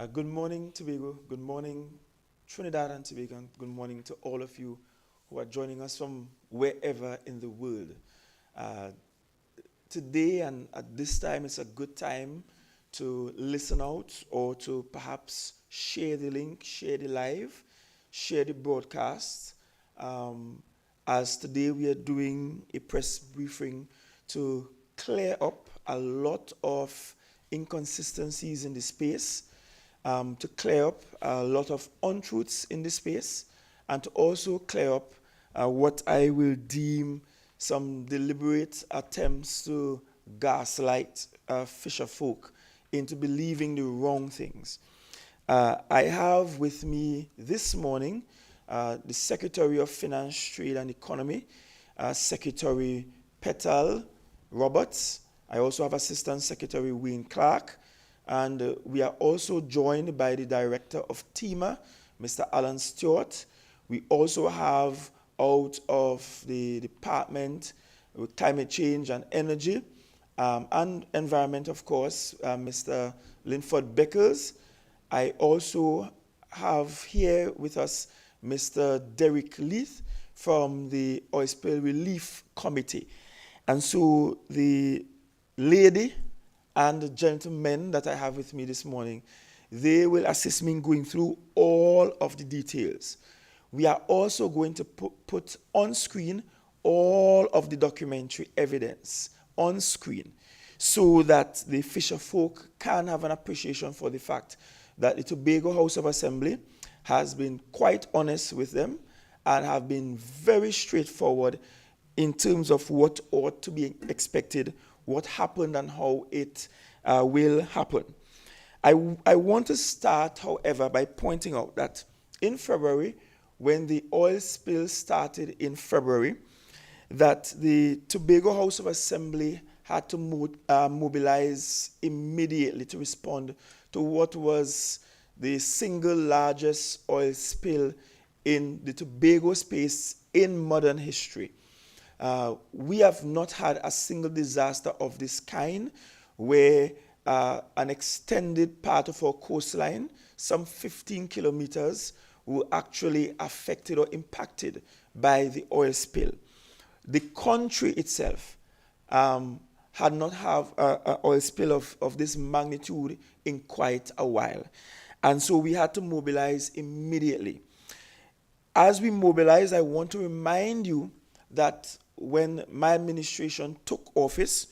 Good morning, Tobago. Good morning, Trinidad and Tobago. And good morning to all of you who are joining us from wherever in the world. Uh, Today and at this time, it's a good time to listen out or to perhaps share the link, share the live, share the broadcast. Um, as today we are doing a press briefing to clear up a lot of inconsistencies in the space, to clear up a lot of untruths in the space, and to also clear up what I will deem some deliberate attempts to gaslight Fisherfolk into believing the wrong things. I have with me this morning the Secretary of Finance, Trade and Economy, Secretary Petal Roberts. I also have Assistant Secretary Wayne Clark, and we are also joined by the Director of TEMA, Mr. Alan Stewart. We also have out of the Department of Climate Change and Energy and Environment, of course, Mr. Linford Beckers. I also have here with us Mr. Derek Leith from the Oil Spill Relief Committee. And so the lady and the gentleman that I have with me this morning, they will assist me in going through all of the details. We are also going to put on screen all of the documentary evidence on screen so that the Fisherfolk can have an appreciation for the fact that the Tobago House of Assembly has been quite honest with them and have been very straightforward in terms of what ought to be expected, what happened, and how it will happen. I want to start, however, by pointing out that in February, when the oil spill started in February, that the Tobago House of Assembly had to mobilize immediately to respond to what was the single largest oil spill in the Tobago space in modern history. We have not had a single disaster of this kind where an extended part of our coastline, some 15 kilometers, were actually affected or impacted by the oil spill. The country itself had not had an oil spill of this magnitude in quite a while. And so we had to mobilize immediately. As we mobilize, I want to remind you that when my administration took office,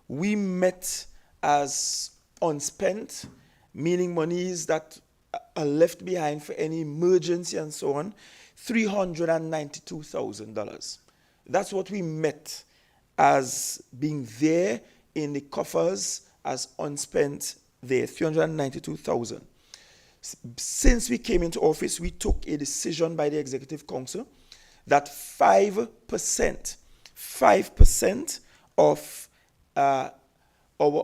we met as unspent, meaning monies that are left behind for any emergency and so on, $392,000. That's what we met as being there in the coffers as unspent there, $392,000. Since we came into office, we took a decision by the Executive Council that 5% of our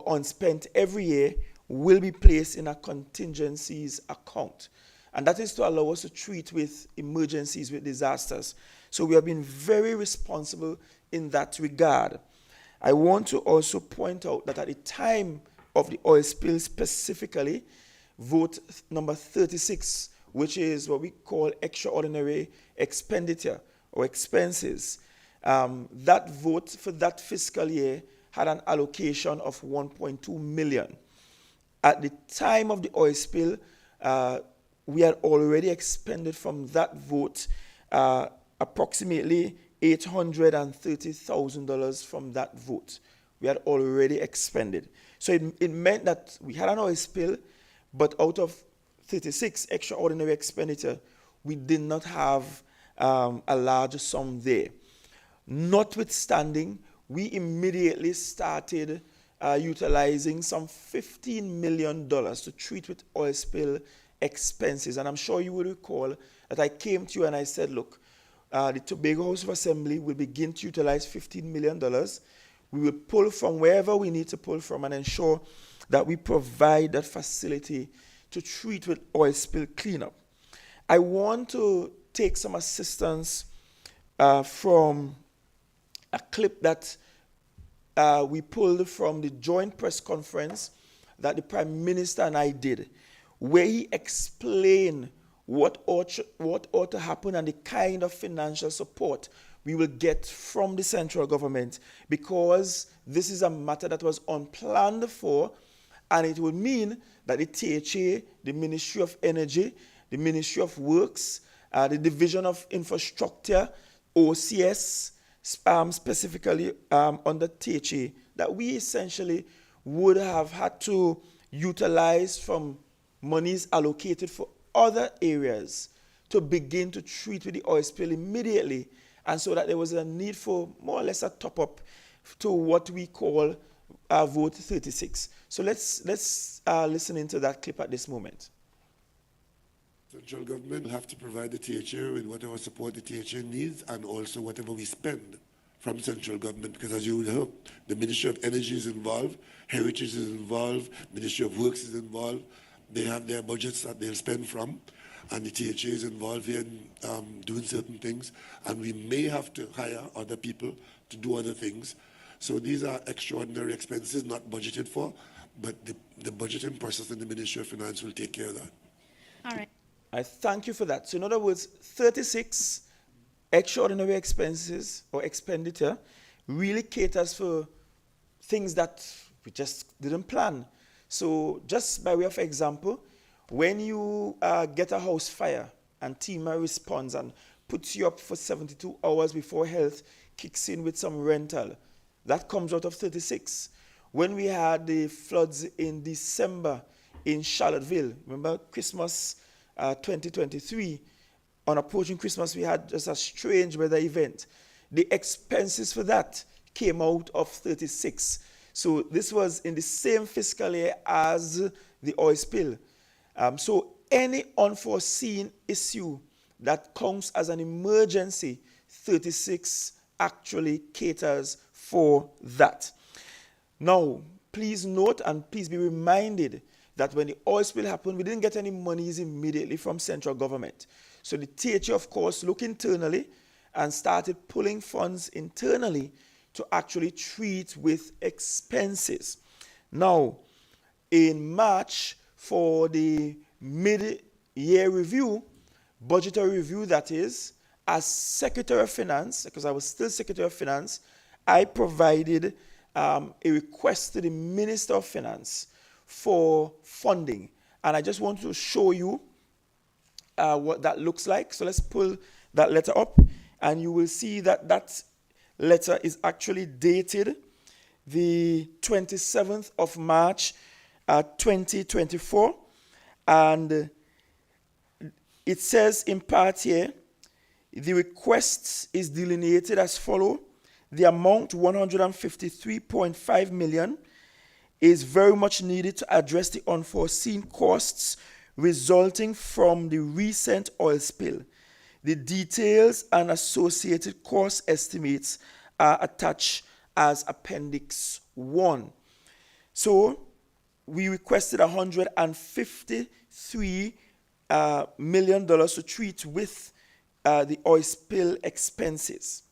unspent every year will be placed in a contingencies account. And that is to allow us to treat with emergencies, with disasters. So we have been very responsible in that regard. I want to also point out that at the time of the oil spill specifically, vote number 36, which is what we call extraordinary expenditure or expenses, that vote for that fiscal year had an allocation of $1.2 million. At the time of the oil spill, we had already expended from that vote approximately $830,000 from that vote. We had already expended. So it meant that we had an oil spill, but out of 36 extraordinary expenditure, we did not have a large sum there. Notwithstanding, we immediately started utilizing some $15 million to treat with oil spill expenses. And I'm sure you will recall that I came to you and I said, look, the Tobago House of Assembly will begin to utilize $15 million. We will pull from wherever we need to pull from and ensure that we provide that facility to treat with oil spill cleanup. I want to take some assistance from a clip that we pulled from the joint press conference that the Prime Minister and I did, where he explained what ought to happen and the kind of financial support we will get from the central government, because this is a matter that was unplanned for, and it would mean that the THA, the Ministry of Energy, the Ministry of Works, the Division of Infrastructure, OCS, specifically under THA, that we essentially would have had to utilize from monies allocated for other areas to begin to treat with the oil spill immediately, and so that there was a need for more or less a top-up to what we call Vote 36. So let's listen into that clip at this moment. Central government will have to provide the THA with whatever support the THA needs, and also whatever we spend from central government, because as you know, the Ministry of Energy is involved, Heritage is involved, Ministry of Works is involved. They have their budgets that they'll spend from, and the THA is involved here in doing certain things, and we may have to hire other people to do other things. So these are extraordinary expenses not budgeted for, but the budgeting process in the Ministry of Finance will take care of that. All right. I thank you for that. So in other words, 36 extraordinary expenses or expenditure really caters for things that we just didn't plan. So just by way of example, when you get a house fire and TEMA responds and puts you up for 72 hours before health kicks in with some rental, that comes out of 36. When we had the floods in December in Charlottesville, remember Christmas 2023, on approaching Christmas we had just a strange weather event. The expenses for that came out of 36. So this was in the same fiscal year as the oil spill. So any unforeseen issue that comes as an emergency, 36 actually caters for that. Now, please note and please be reminded that when the oil spill happened, we didn't get any monies immediately from central government. So the THA, of course, looked internally and started pulling funds internally to actually treat with expenses. Now, in March, for the mid-year review, budgetary review that is, as Secretary of Finance, because I was still Secretary of Finance, I provided a request to the Minister of Finance for funding. And I just want to show you what that looks like. So let's pull that letter up, and you will see that that letter is actually dated the 27th of March, 2024. And it says in part here, the request is delineated as follows. The amount, 153.5 million, is very much needed to address the unforeseen costs resulting from the recent oil spill. The details and associated cost estimates are attached as Appendix 1. So we requested $153 million to treat with the oil spill expenses.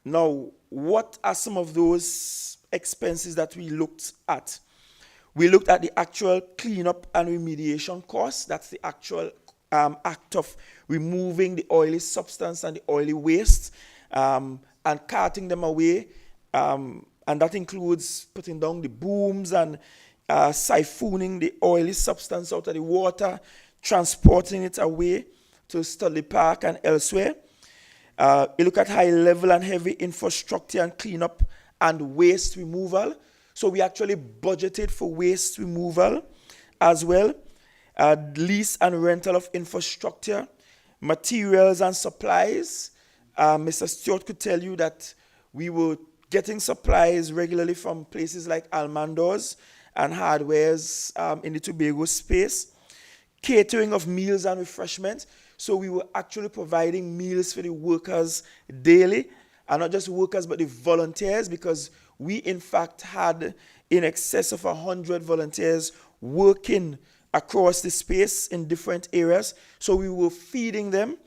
Now, what are some of those expenses that we looked at? We looked at the actual cleanup and remediation costs. That's the actual act of removing the oily substance and the oily waste and carting them away. And that includes putting down the booms and siphoning the oily substance out of the water, transporting it away to Studley Park and elsewhere. You look at high level and heavy infrastructure and cleanup and waste removal. So we actually budgeted for waste removal as well. Lease and rental of infrastructure, materials and supplies. Mr. Stewart could tell you that we were getting supplies regularly from places like Almando's and Hardware's in the Tobago space. Catering of meals and refreshments. So we were actually providing meals for the workers daily, and not just workers, but the volunteers, because we in fact had in excess of 100 volunteers working across the space in different areas. So we were feeding them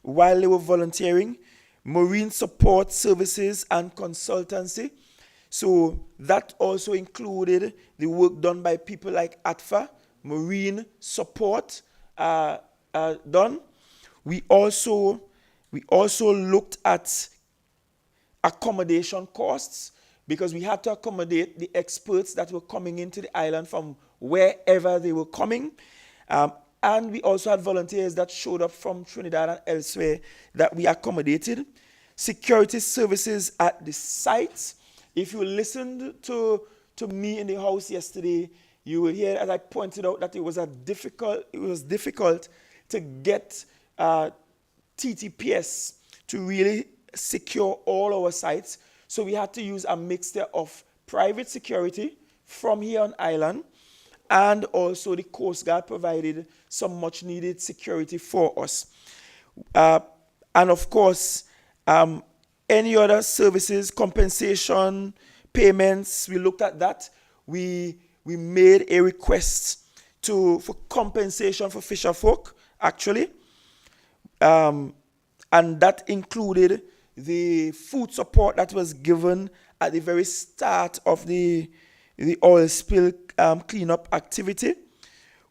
while they were volunteering. Marine support services and consultancy. So that also included the work done by people like ATFA, marine support done. We also looked at accommodation costs because we had to accommodate the experts that were coming into the island from wherever they were coming. And we also had volunteers that showed up from Trinidad and elsewhere that we accommodated. Security services at the sites. If you listened to me in the house yesterday, you will hear, as I pointed out, that it was difficult to get TTPS to really secure all our sites. So we had to use a mixture of private security from here on island, and also the Coast Guard provided some much needed security for us. And of course, any other services, compensation, payments, we looked at that. We made a request for compensation for Fisherfolk, actually. And that included the food support that was given at the very start of the oil spill cleanup activity.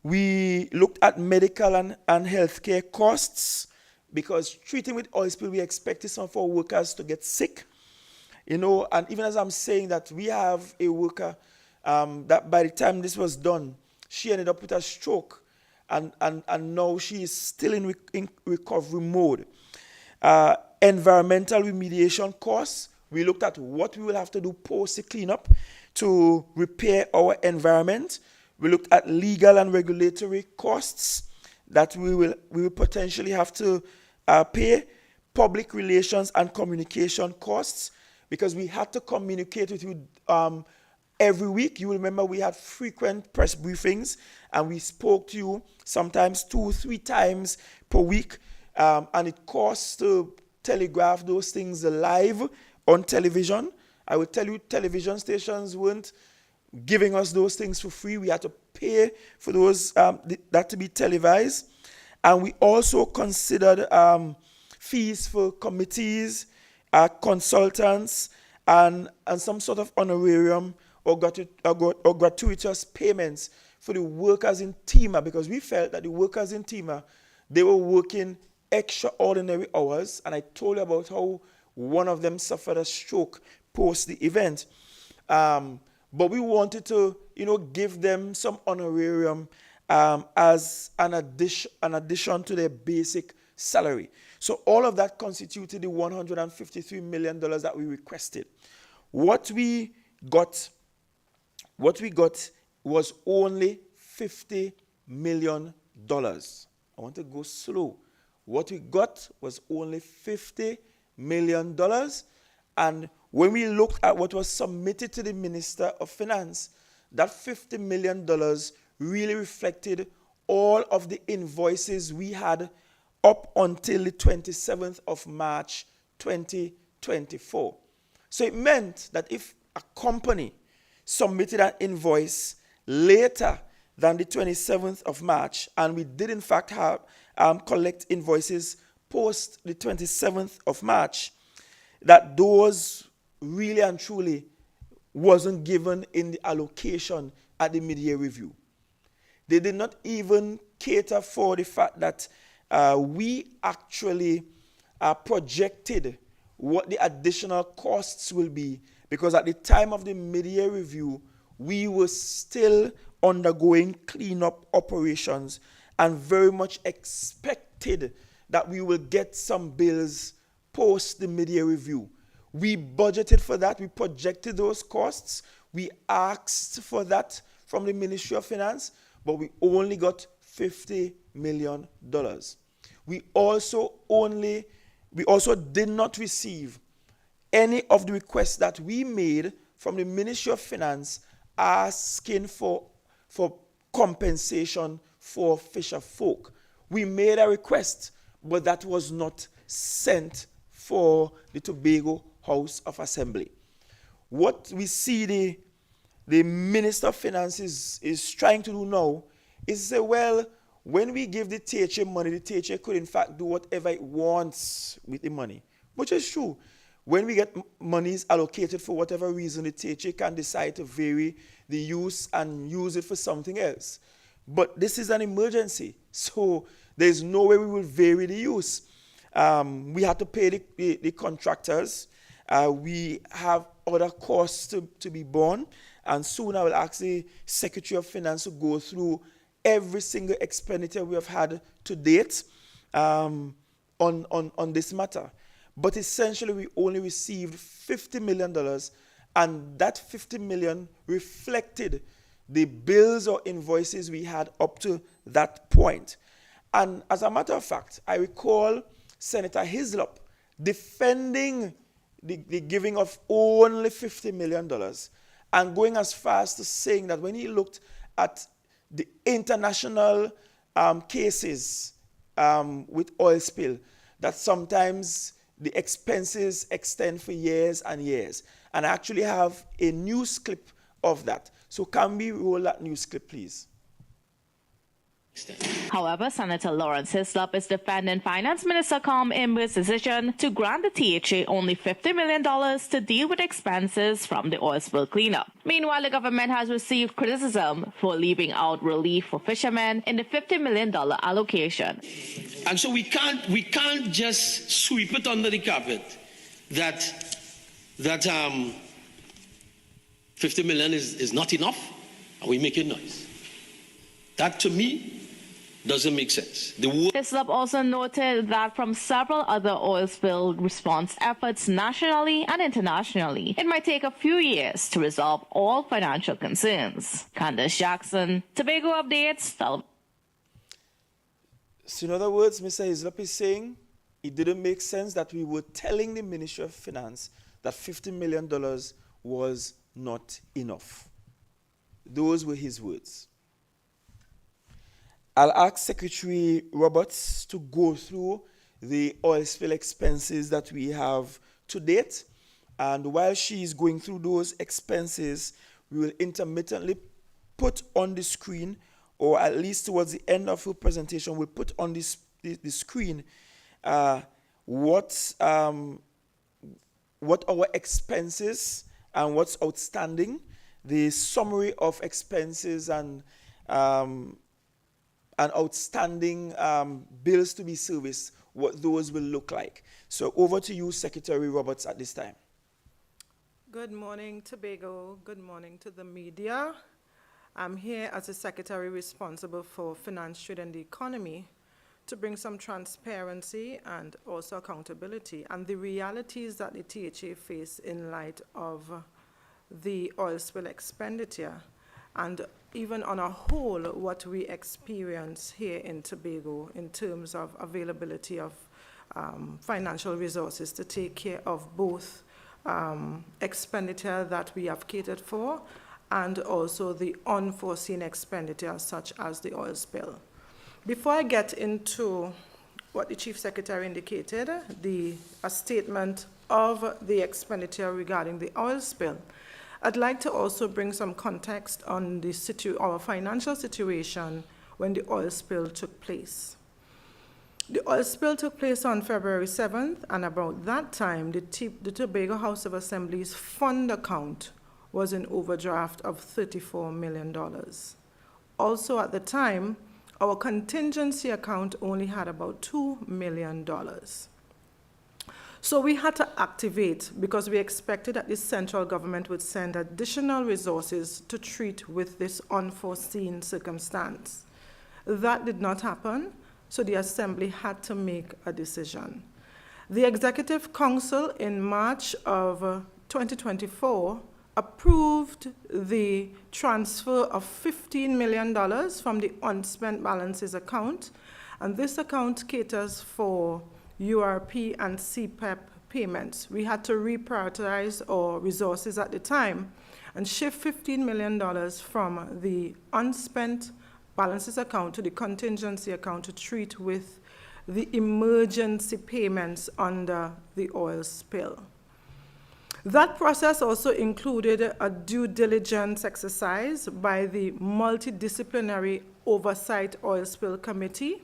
We looked at medical and healthcare costs because treating with oil spill, we expected some of our workers to get sick. And even as I'm saying that, we have a worker that by the time this was done, she ended up with a stroke, and now she is still in recovery mode. Environmental remediation costs, we looked at what we will have to do post the cleanup to repair our environment. We looked at legal and regulatory costs that we will potentially have to pay. Public relations and communication costs, because we had to communicate with you every week. You remember we had frequent press briefings, and we spoke to you sometimes 2-3 times per week, and it costs to telegraph those things live on television. I will tell you, television stations weren't giving us those things for free. We had to pay for those that to be televised. And we also considered fees for committees, consultants, and some sort of honorarium or gratuitous payments for the workers in TEMA, because we felt that the workers in TEMA, they were working extraordinary hours, and I told you about how one of them suffered a stroke post the event. But we wanted to, give them some honorarium as an addition to their basic salary. So all of that constituted the $153 million that we requested. What we got was only $50 million. I want to go slow. What we got was only $50 million. And when we looked at what was submitted to the Minister of Finance, that $50 million really reflected all of the invoices we had up until the 27th of March 2024. So it meant that if a company submitted an invoice later than the 27th of March, and we did in fact have collect invoices post the 27th of March, that those really and truly wasn't given in the allocation at the mid-year review. They did not even cater for the fact that we actually projected what the additional costs will be, because at the time of the mid-year review, we were still undergoing cleanup operations and very much expected that we will get some bills post the mid-year review. We budgeted for that. We projected those costs. We asked for that from the Ministry of Finance, but we only got $50 million. We also did not receive any of the requests that we made from the Ministry of Finance asking for compensation for Fisherfolk. We made a request, but that was not sent for the Tobago House of Assembly. What we see the Minister of Finance is trying to do now is say, well, when we give the THA money, the THA could in fact do whatever it wants with the money, which is true. When we get monies allocated for whatever reason, the THA can decide to vary the use and use it for something else. But this is an emergency, so there's no way we will vary the use. We have to pay the contractors. We have other costs to be borne, and soon I will ask the Secretary of Finance to go through every single expenditure we have had to date on this matter. But essentially, we only received $50 million, and that $50 million reflected the bills or invoices we had up to that point. And as a matter of fact, I recall Senator Hislop defending the giving of only $50 million and going as far as to saying that when he looked at the international cases with oil spill, that sometimes the expenses extend for years and years. And I actually have a news clip of that. So can we roll that news clip, please? However, Senator Lawrence Hislop is defending Finance Minister Carm Imber's decision to grant the THA only $50 million to deal with expenses from the oil spill cleanup. Meanwhile, the government has received criticism for leaving out relief for fishermen in the $50 million allocation. And so we can't just sweep it under the carpet that 50 million is not enough, and we make a noise. That, to me, doesn't make sense. Hislop also noted that from several other oil spill response efforts nationally and internationally, it might take a few years to resolve all financial concerns. Candace Jackson, Tobago Updates. So in other words, Mr. Hislop is saying it didn't make sense that we were telling the Ministry of Finance that $50 million was not enough. Those were his words. I'll ask Secretary Roberts to go through the oil spill expenses that we have to date. And while she's going through those expenses, we will intermittently put on the screen, or at least towards the end of her presentation, we'll put on the screen what our expenses and what's outstanding, the summary of expenses and outstanding bills to be serviced, what those will look like. So over to you, Secretary Roberts, at this time. Good morning, Tobago. Good morning to the media. I'm here as the Secretary responsible for finance, trade, and the economy to bring some transparency and also accountability and the realities that the THA face in light of the oil spill expenditure, and even on a whole, what we experience here in Tobago in terms of availability of financial resources to take care of both expenditure that we have catered for and also the unforeseen expenditure such as the oil spill. Before I get into what the Chief Secretary indicated, a statement of the expenditure regarding the oil spill, I'd like to also bring some context on our financial situation when the oil spill took place. The oil spill took place on February 7th, and about that time, the Tobago House of Assembly's fund account was in overdraft of $34 million. Also at the time, our contingency account only had about $2 million. So we had to activate because we expected that the central government would send additional resources to treat with this unforeseen circumstance. That did not happen, so the Assembly had to make a decision. The Executive Council in March of 2024 approved the transfer of $15 million from the unspent balances account, and this account caters for URP and CPEP payments. We had to reprioritize our resources at the time and shift $15 million from the unspent balances account to the contingency account to treat with the emergency payments under the oil spill. That process also included a due diligence exercise by the Multidisciplinary Oversight Oil Spill Committee,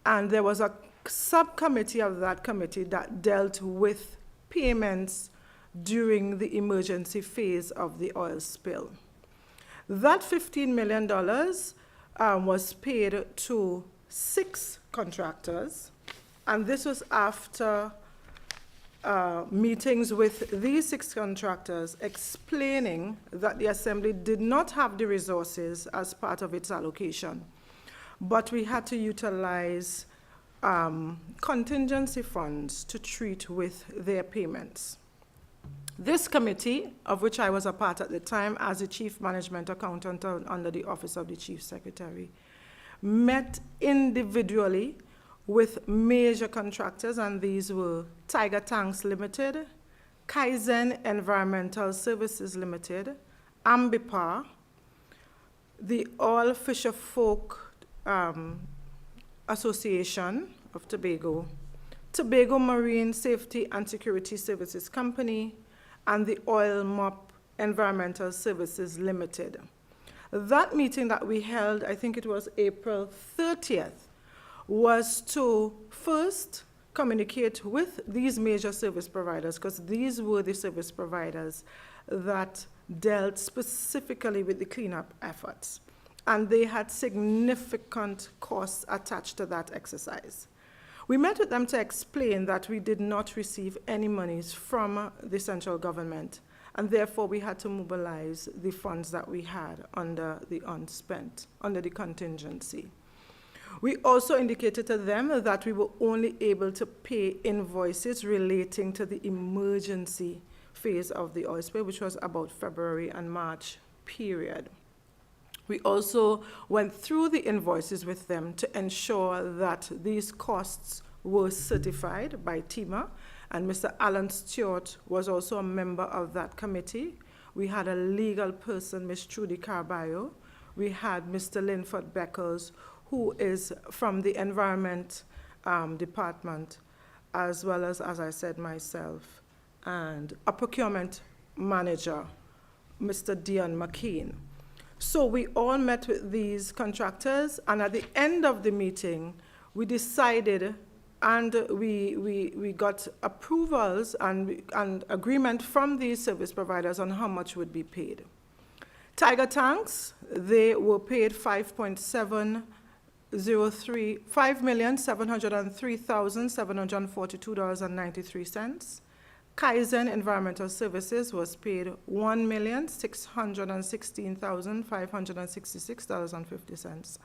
and there was a subcommittee of that committee that dealt with payments during the emergency phase of the oil spill. That $15 million was paid to 6 contractors, and this was after meetings with these 6 contractors explaining that the Assembly did not have the resources as part of its allocation, but we had to utilize contingency funds to treat with their payments. This committee, of which I was a part at the time as the Chief Management Accountant under the Office of the Chief Secretary, met individually with major contractors, and these were Tiger Tanks Limited, Kaizen Environmental Services Limited, Ambipar, the All Fisherfolk Association of Tobago, Tobago Marine Safety and Security Services Company, and the Oil Mop Environmental Services Limited. That meeting that we held, I think it was April 30th, was to first communicate with these major service providers, because these were the service providers that dealt specifically with the cleanup efforts, and they had significant costs attached to that exercise. We met with them to explain that we did not receive any monies from the central government, and therefore we had to mobilize the funds that we had under the unspent, under the contingency. We also indicated to them that we were only able to pay invoices relating to the emergency phase of the oil spill, which was about February and March period. We also went through the invoices with them to ensure that these costs were certified by TEMA, and Mr. Alan Stewart was also a member of that committee. We had a legal person, Ms. Trudy Carballo. We had Mr. Linford Beckles, who is from the Environment Department, as well as I said, myself, and a procurement manager, Mr. Dion McKean. So we all met with these contractors, and at the end of the meeting, we decided, and we got approvals and agreement from these service providers on how much would be paid. Tiger Tanks, they were paid $5,703,742.93. Kaizen Environmental Services was paid $1,616,566.50.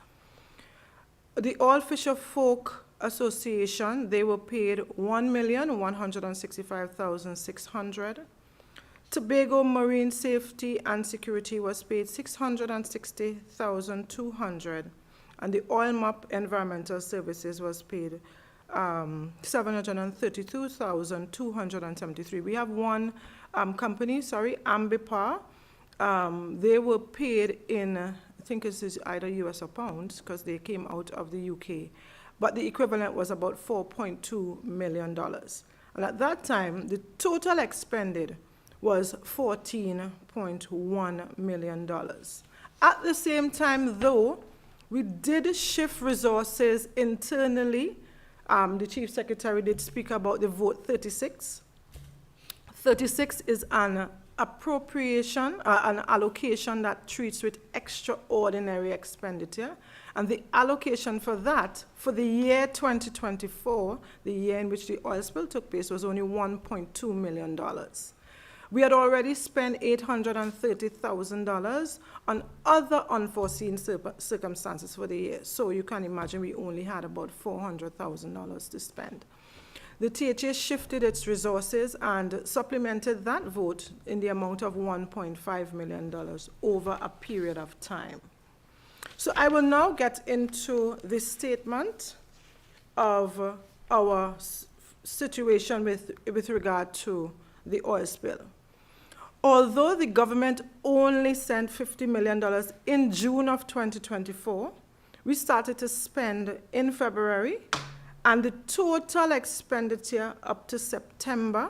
The All Fisherfolk Association, they were paid $1,165,600. Tobago Marine Safety and Security was paid $660,200, and the Oil Mop Environmental Services was paid $732,273. We have one company, Ambipar. They were paid in, I think this is either US or pounds, because they came out of the UK. But the equivalent was about $4.2 million. And at that time, the total expended was $14.1 million. At the same time, though, we did shift resources internally. The Chief Secretary did speak about the vote 36. 36 is an appropriation, an allocation that treats with extraordinary expenditure. And the allocation for that, for the year 2024, the year in which the oil spill took place, was only $1.2 million. We had already spent $830,000 on other unforeseen circumstances for the year. So you can imagine we only had about $400,000 to spend. The THA shifted its resources and supplemented that vote in the amount of $1.5 million over a period of time. So I will now get into the statement of our situation with regard to the oil spill. Although the government only sent $50 million in June of 2024, we started to spend in February, and the total expenditure up to September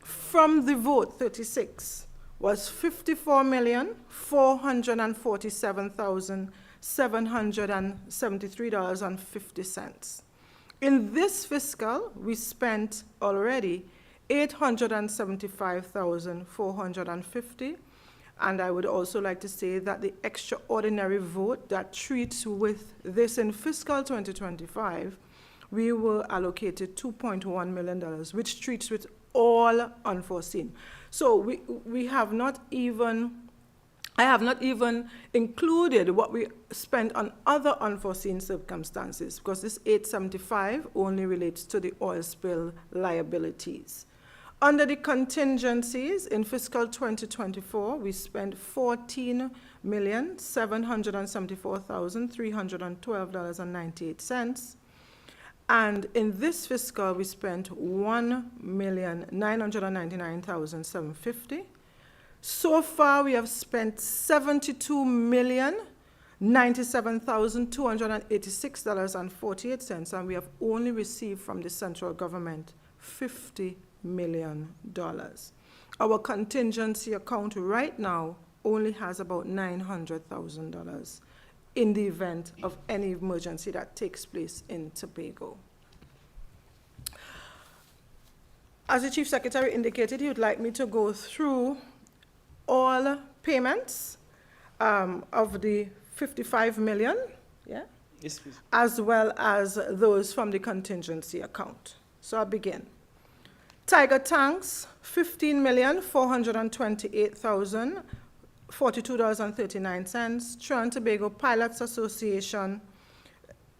from the vote 36 was $54,447,773.50. In this fiscal, we spent already $875,450, And I would also like to say that the extraordinary vote that treats with this in fiscal 2025, we were allocated $2.1 million, which treats with all unforeseen. So we have not even, I have not even included what we spent on other unforeseen circumstances, because this 875 only relates to the oil spill liabilities. Under the contingencies, in fiscal 2024, we spent $14,774,312.98. And in this fiscal, we spent $1,999,750. So far, we have spent $72,097,286.48, and we have only received from the central government $50 million. Our contingency account right now only has about $900,000 in the event of any emergency that takes place in Tobago. As the Chief Secretary indicated, he would like me to go through all payments of the $55 million, yeah? Yes, please. As well as those from the contingency account. So I'll begin. Tiger tanks, $15,428,042.39. Trinidad and Tobago Pilots Association,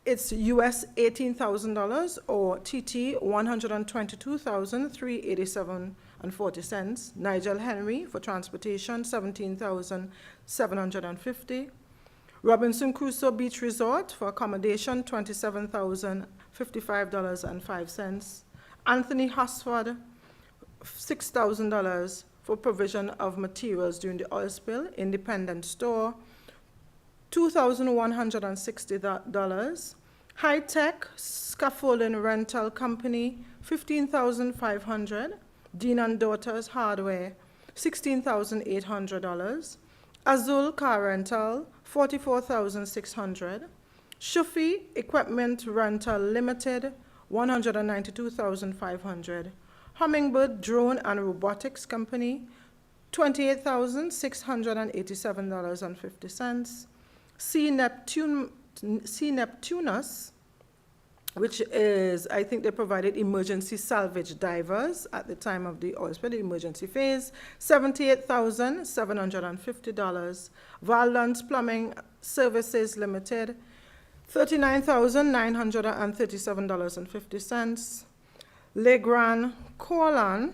it's US $18,000 or TT $122,387.40. Nigel Henry for transportation, $17,750. Robinson Crusoe Beach Resort for accommodation, $27,055.05. Anthony Hosford, $6,000 for provision of materials during the oil spill. Independent store, $2,160. High Tech Scaffolding Rental Company, $15,500. Dean and Daughters Hardware, $16,800. Azul Car Rental, $44,600. Shufi Equipment Rental Limited, $192,500. Hummingbird Drone and Robotics Company, $28,687.50. C. Neptunus, which is, I think they provided emergency salvage divers at the time of the oil spill, the emergency phase, $78,750. Valance Plumbing Services Limited, $39,937.50. Legrand Corlan,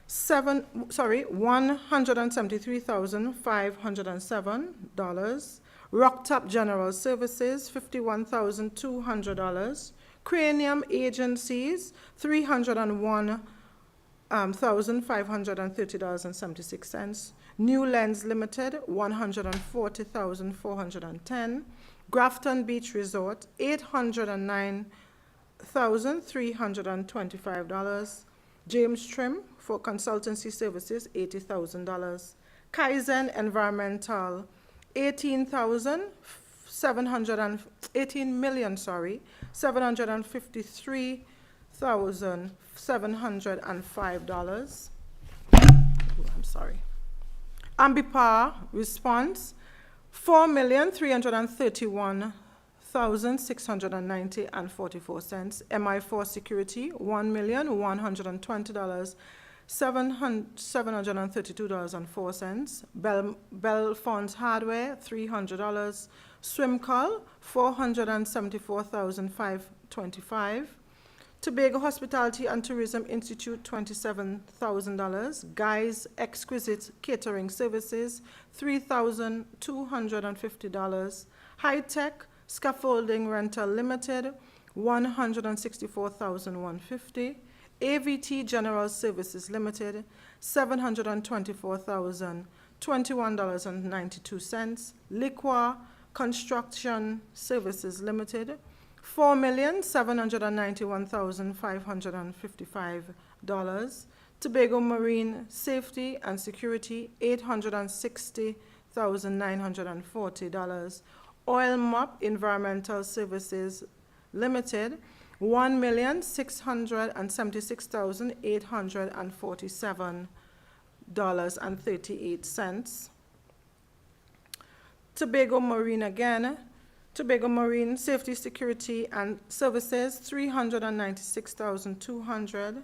$173,507. Rocktop General Services, $51,200. Cranium Agencies, $301,530.76. New Lens Limited, $140,410. Grafton Beach Resort, $809,325. James Trim for consultancy services, $80,000. Kaizen Environmental, $753,705. I'm sorry. Ambipar Response, $4,331,690.44. MI4 Security, $1,120,732.04. Belfonds Hardware, $300. Swimcall, $474,525. Tobago Hospitality and Tourism Institute, $27,000. Guys Exquisite Catering Services, $3,250. High Tech Scaffolding Rental Limited, $164,150. AVT General Services Limited, $724,021.92. Liqua Construction Services Limited, $4,791,555. Tobago Marine Safety and Security, $860,940. Oil Mop Environmental Services Limited, $1,676,847.38. Tobago Marine again. Tobago Marine Safety, Security and Services, $396,200.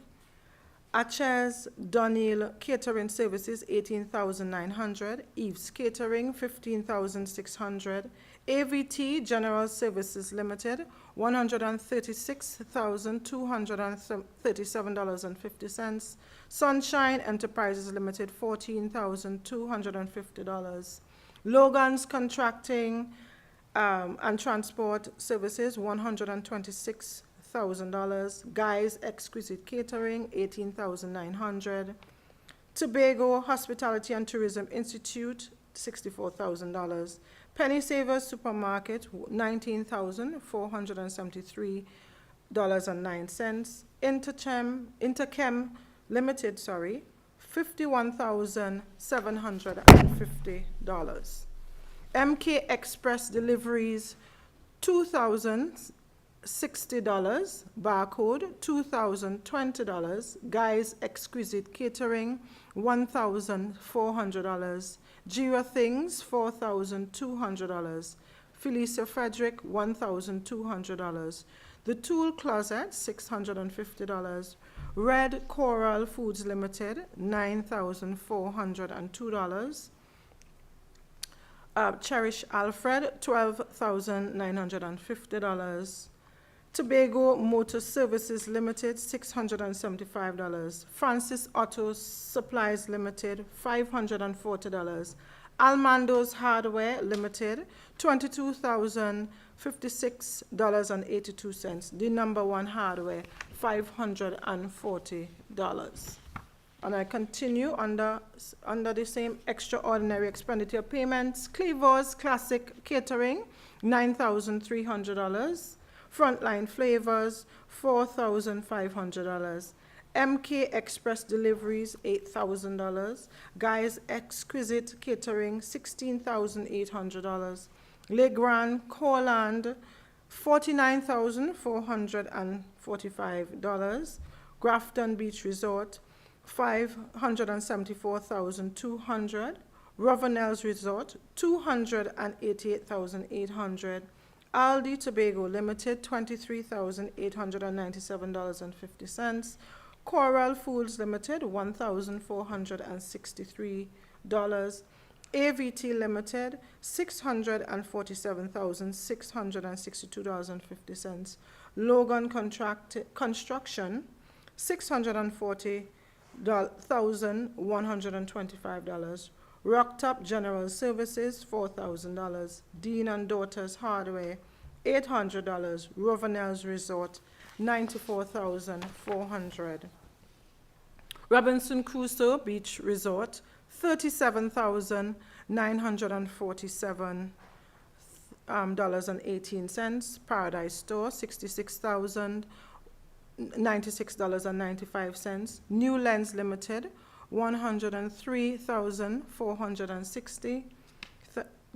Aches Donil Catering Services, $18,900. Eves Catering, $15,600. AVT General Services Limited, $136,237.50. Sunshine Enterprises Limited, $14,250. Logan's Contracting and Transport Services, $126,000. Guy's Exquisite Catering, $18,900. Tobago Hospitality and Tourism Institute, $64,000. Penny Savers Supermarket, $19,473.09. Interchem Limited, $51,750. MK Express Deliveries, $2,060. Barcode, $2,020. Guy's Exquisite Catering, $1,400. Jira Things, $4,200. Felicia Frederick, $1,200. The Tool Closet, $650. Red Coral Foods Limited, $9,402. Cherish Alfred, $12,950. Tobago Motor Services Limited, $675. Francis Auto Supplies Limited, $540. Almando's Hardware Limited, $22,056.82. The number one hardware, $540. And I continue under the same extraordinary expenditure payments. Cleaver's Classic Catering, $9,300. Frontline Flavors, $4,500. MK Express Deliveries, $8,000. Guy's Exquisite Catering, $16,800. Legrand Corland, $49,445. Grafton Beach Resort, $574,200. Ravenel's Resort, $288,800. Aldi Tobago Limited, $23,897.50. Coral Foods Limited, $1,463. AVT Limited, $647,662.50. Logan Construction, $640,125. Rocktop General Services, $4,000. Dean and Daughters Hardware, $800. Ravenel's Resort, $94,400. Robinson Crusoe Beach Resort, $37,947.18. Paradise Store, $66,096.95. New Lens Limited, $103,460.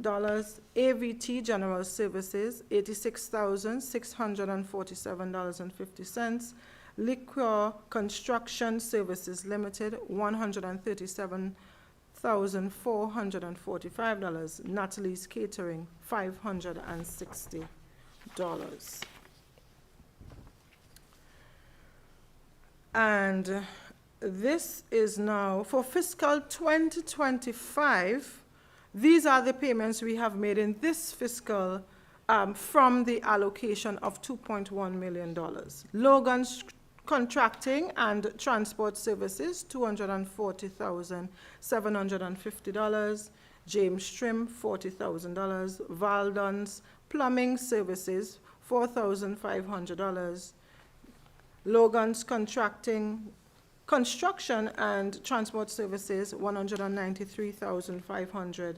AVT General Services, $86,647.50. Liquor Construction Services Limited, $137,445. Natalie's Catering, $560. And this is now for fiscal 2025. These are the payments we have made in this fiscal from the allocation of $2.1 million. Logan's Contracting and Transport Services, $240,750. James Trim, $40,000. Valdon's Plumbing Services, $4,500. Logan's Construction and Transport Services, $193,500.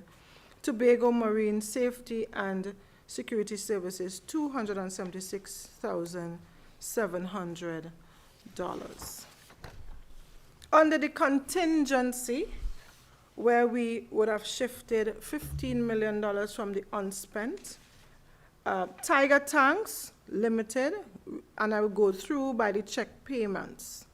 Tobago Marine Safety and Security Services, $276,700. Under the contingency, where we would have shifted $15 million from the unspent, Tiger Tanks Limited, and I will go through by the check payments.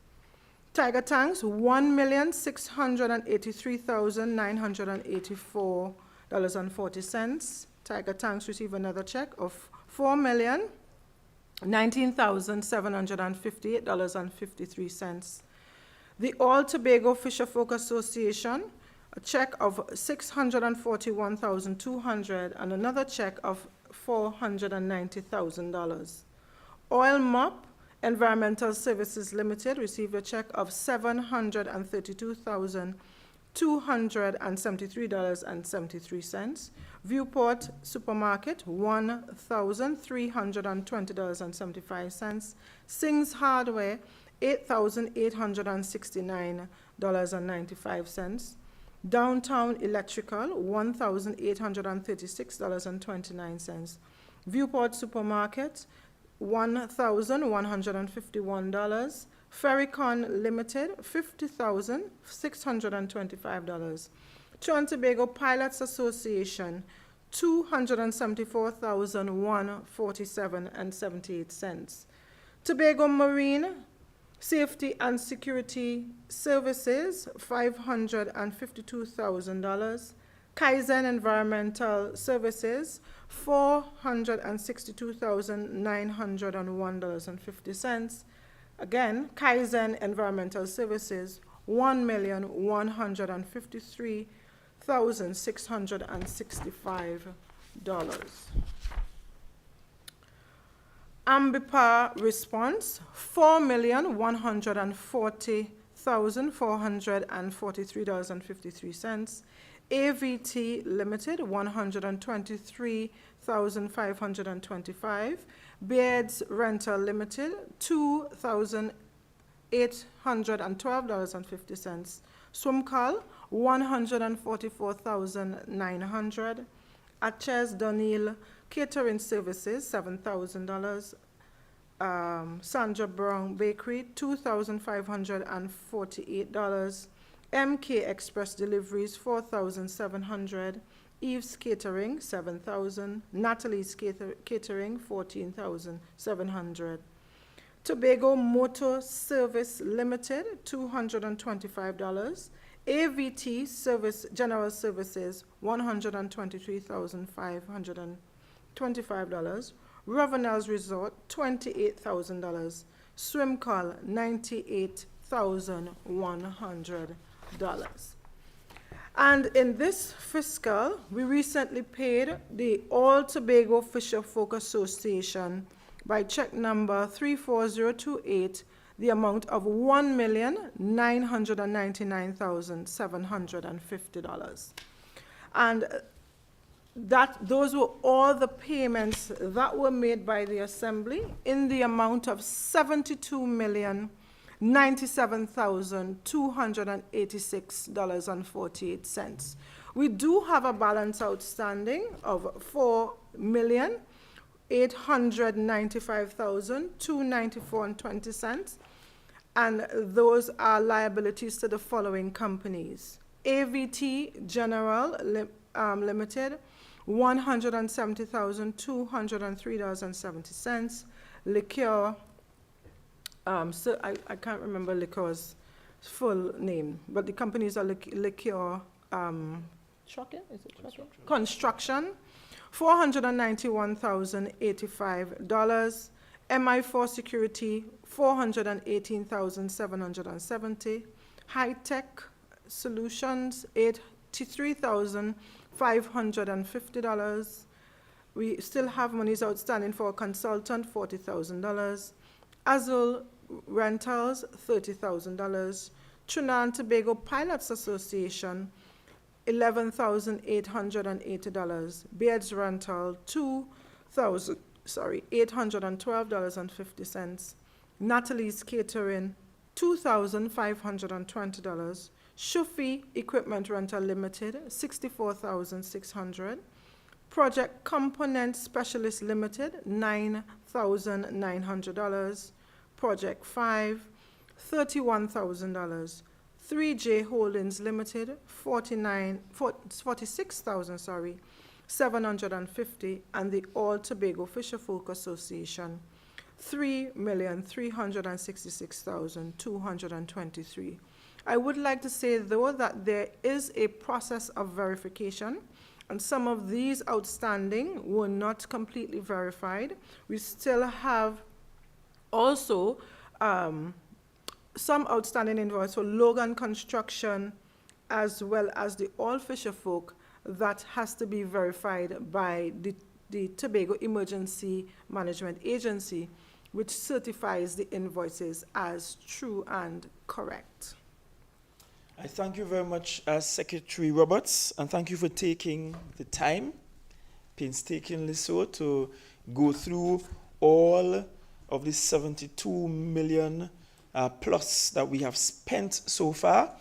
Tiger Tanks, $1,683,984 Tiger Tanks received another check of $4,019,758.53. The All Tobago Fisherfolk Association, a check of $641,200 and another check of $490,000. Oil Mop Environmental Services Limited received a check of $732,273.73. Viewport Supermarket, $1,320.75. Sings Hardware, $8,869.95. Downtown Electrical, $1,836.29. Viewport Supermarket, $1,151. Ferrycon Limited, $50,625. Trinidad and Tobago Pilots Association, $274,147.78. Tobago Marine Safety and Security Services, $552,000. Kaizen Environmental Services, $462,901.50. Again, Kaizen Environmental Services, $1,153,665. Ambipar Response, $4,140,443.53. AVT Limited, $123,525. Beards Rental Limited, $2,812.50. Swimcall, $144,900. Atches Donil Catering Services, $7,000. Sandra Brown Bakery, $2,548. MK Express Deliveries, $4,700. Eve's Catering, $7,000. Natalie's Catering, $14,700. Tobago Motor Service Limited, $225. AVT Service General Services, $123,525. Ravenel's Resort, $28,000. Swimcall, $98,100. And in this fiscal, we recently paid the All Tobago Fisherfolk Association by check number 34028 the amount of $1,999,750. And those were all the payments that were made by the Assembly in the amount of $72,097,286.48. We do have a balance outstanding of $4,895,294.20, and those are liabilities to the following companies: AVT General Limited, $170,203.70. Liquor, so I can't remember Liquor's full name, but the companies are Liquor Construction, $491,085. MI4 Security, $418,770. High Tech Solutions, $83,550. We still have monies outstanding for a consultant, $40,000. Azul Rentals, $30,000. Trinidad and Tobago Pilots Association, $11,880. Beards Rental, $812.50. Natalie's Catering, $2,520. Shufi Equipment Rental Limited, $64,600. Project Component Specialist Limited, $9,900. Project 5, $31,000. 3J Holdings Limited, $46,750, and the All Tobago Fisherfolk Association, $3,366,223. I would like to say, though, that there is a process of verification, And some of these outstanding were not completely verified. We still have also some outstanding invoice for Logan Construction, as well as the All Fisherfolk, that has to be verified by the Tobago Emergency Management Agency, which certifies the invoices as true and correct. I thank you very much, Secretary Roberts, and thank you for taking the time, painstakingly so, to go through all of the 72 million plus that we have spent so far,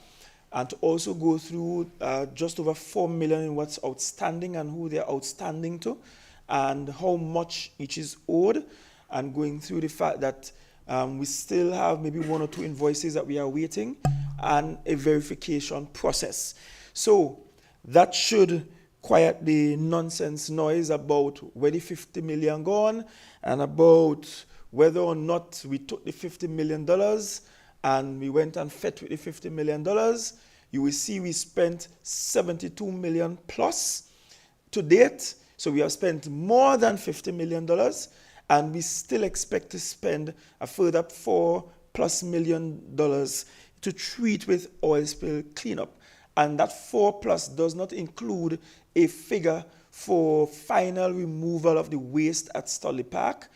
and to also go through just over 4 million in what's outstanding and who they're outstanding to, and how much each is owed, and going through the fact that we still have maybe 1 or 2 invoices that we are waiting, and a verification process. So that should quiet the nonsense noise about where the 50 million gone, and about whether or not we took the $50 million and we went and fed with the $50 million. You will see we spent 72 million plus to date. So we have spent more than $50 million, and we still expect to spend a further $4+ million to treat with oil spill cleanup. And that 4+ does not include a figure for final removal of the waste at Stolly Park.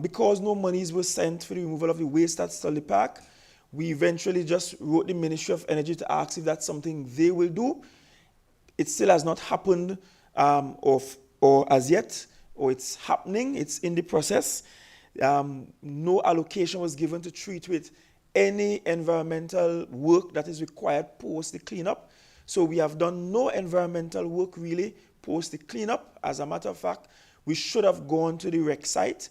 Because no monies were sent for the removal of the waste at Stolly Park, we eventually just wrote the Ministry of Energy to ask if that's something they will do. It still has not happened or as yet, or it's happening, it's in the process. No allocation was given to treat with any environmental work that is required post the cleanup. So we have done no environmental work really post the cleanup. As a matter of fact, we should have gone to the wreck site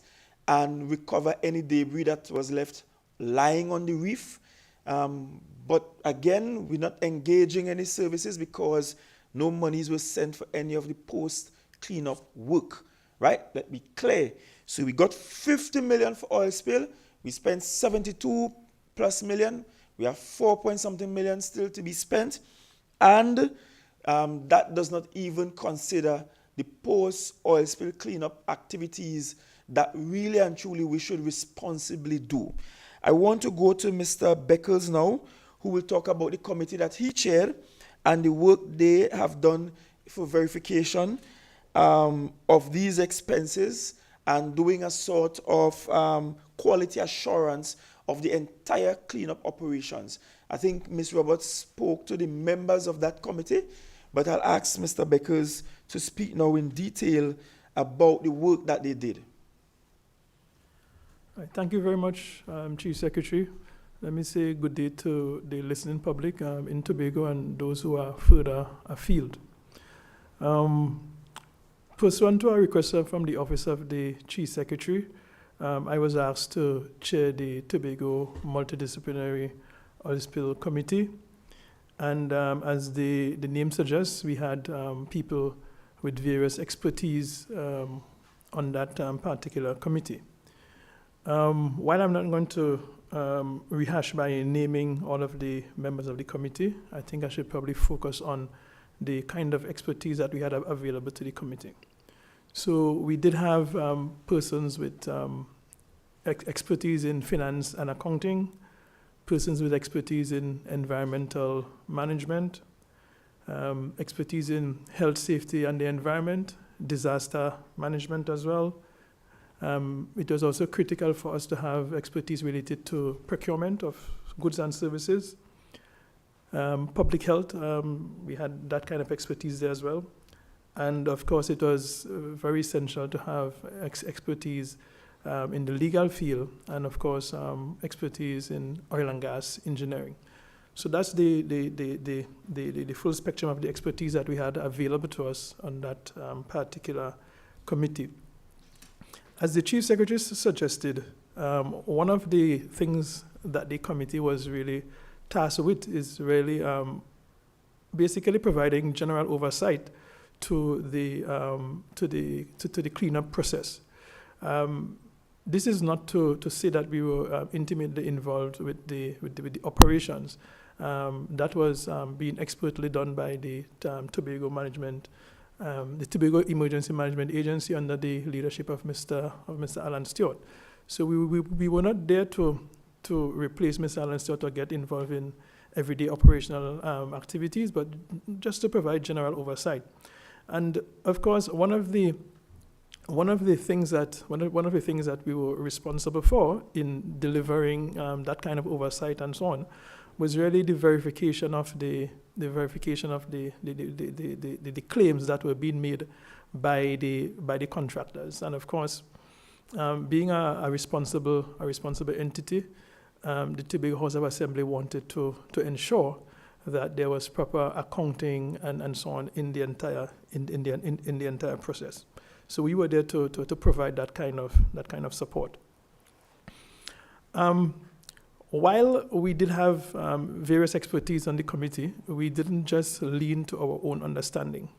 and recover any debris that was left lying on the reef. But again, we're not engaging any services because no monies were sent for any of the post-cleanup work, right? Let me be clear. So we got 50 million for oil spill. We spent 72+ million. We have 4-point-something million still to be spent. And that does not even consider the post-oil spill cleanup activities that really and truly we should responsibly do. I want to go to Mr. Beckles now, who will talk about the committee that he chaired and the work they have done for verification of these expenses and doing a sort of quality assurance of the entire cleanup operations. I think Ms. Roberts spoke to the members of that committee, but I'll ask Mr. Beckles to speak now in detail about the work that they did. Thank you very much, Chief Secretary. Let me say good day to the listening public in Tobago and those who are further afield. Pursuant to a request from the Office of the Chief Secretary, I was asked to chair the Tobago Multidisciplinary Oil Spill Committee. And as the name suggests, we had people with various expertise on that particular committee. While I'm not going to rehash by naming all of the members of the committee, I think I should probably focus on the kind of expertise that we had available to the committee. So we did have persons with expertise in finance and accounting, persons with expertise in environmental management, expertise in health, safety, and the environment, disaster management as well. It was also critical for us to have expertise related to procurement of goods and services. Public health, we had that kind of expertise there as well. And of course, it was very essential to have expertise in the legal field, and of course, expertise in oil and gas engineering. So that's the full spectrum of the expertise that we had available to us on that particular committee. As the Chief Secretary suggested, one of the things that the committee was really tasked with is really basically providing general oversight to the cleanup process. This is not to say that we were intimately involved with the operations. That was being expertly done by the Tobago Management the Tobago Emergency Management Agency under the leadership of Mr. Alan Stewart. So we were not there to replace Mr. Alan Stewart or get involved in everyday operational activities, but just to provide general oversight. And of course, one of the things that we were responsible for in delivering that kind of oversight and so on was really the verification of the claims that were being made by the contractors. And of course, being a responsible entity, the Tobago House of Assembly wanted to ensure that there was proper accounting and so on in the entire process. So we were there to provide that kind of support. While we did have various expertise on the committee, we didn't just lean to our own understanding.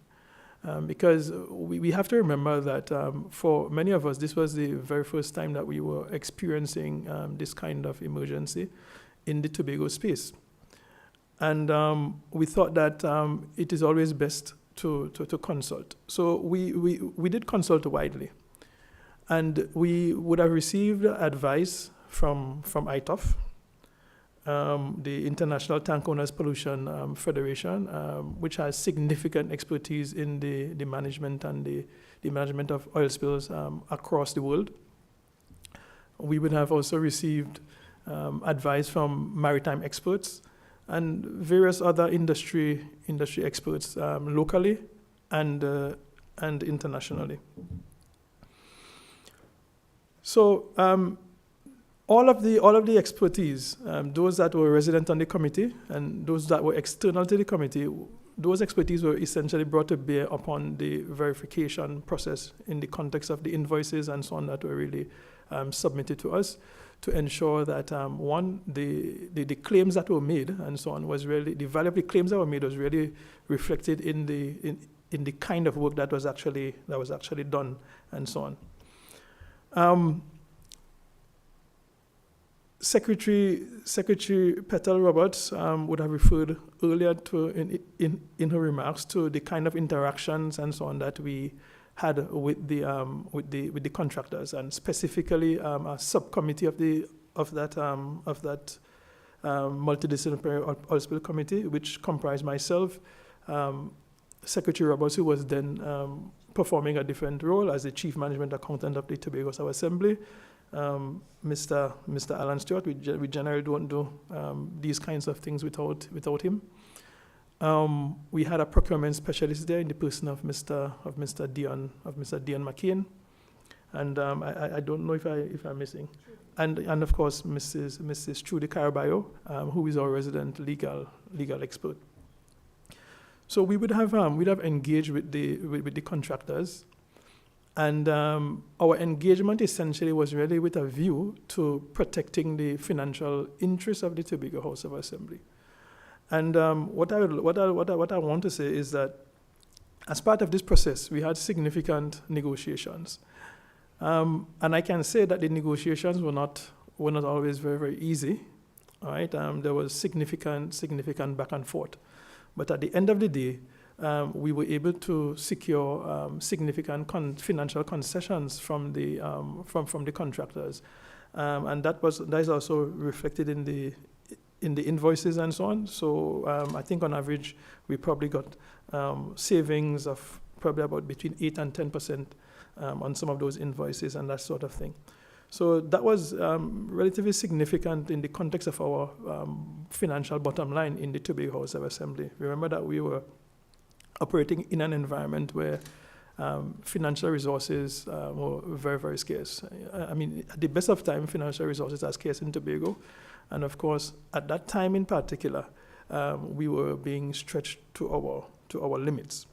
Because we have to remember that for many of us, this was the very first time that we were experiencing this kind of emergency in the Tobago space. And we thought that it is always best to consult. So we did consult widely. And we would have received advice from ITOF, the International Tank Owners Pollution Federation, which has significant expertise in the management and the management of oil spills across the world. We would have also received advice from maritime experts and various other industry experts locally and internationally. So all of the expertise, those that were resident on the committee and those that were external to the committee, those expertise were essentially brought to bear upon the verification process in the context of the invoices and so on that were really submitted to us to ensure that one, the claims that were made and so on was really, the value of the claims that were made was really reflected in the kind of work that was actually done and so on. Secretary Petal Roberts would have referred earlier to in her remarks to the kind of interactions and so on that we had with the contractors, and specifically a subcommittee of that multidisciplinary oil spill committee, which comprised myself, Secretary Roberts, who was then performing a different role as the chief management accountant of the Tobago House of Assembly. Mr. Alan Stewart, we generally don't do these kinds of things without him. We had a procurement specialist there in the person of Mr. Dion McCain, and I don't know if I'm missing, and of course Mrs. Trudy Caraballo, who is our resident legal expert. So we would have engaged with the contractors. And our engagement essentially was really with a view to protecting the financial interests of the Tobago House of Assembly. And what I want to say is that as part of this process, we had significant negotiations. And I can say that the negotiations were not always very, very easy. All right? There was significant back and forth. But at the end of the day, we were able to secure significant financial concessions from the contractors, and that is also reflected in the invoices and so on. So I think on average we probably got savings of probably about between 8 and 10% on some of those invoices and that sort of thing. So that was relatively significant in the context of our financial bottom line in the Tobago House of Assembly. Remember that we were operating in an environment where financial resources were very, very scarce. I mean, at the best of time, financial resources are scarce in Tobago. And of course, at that time in particular, we were being stretched to our limits.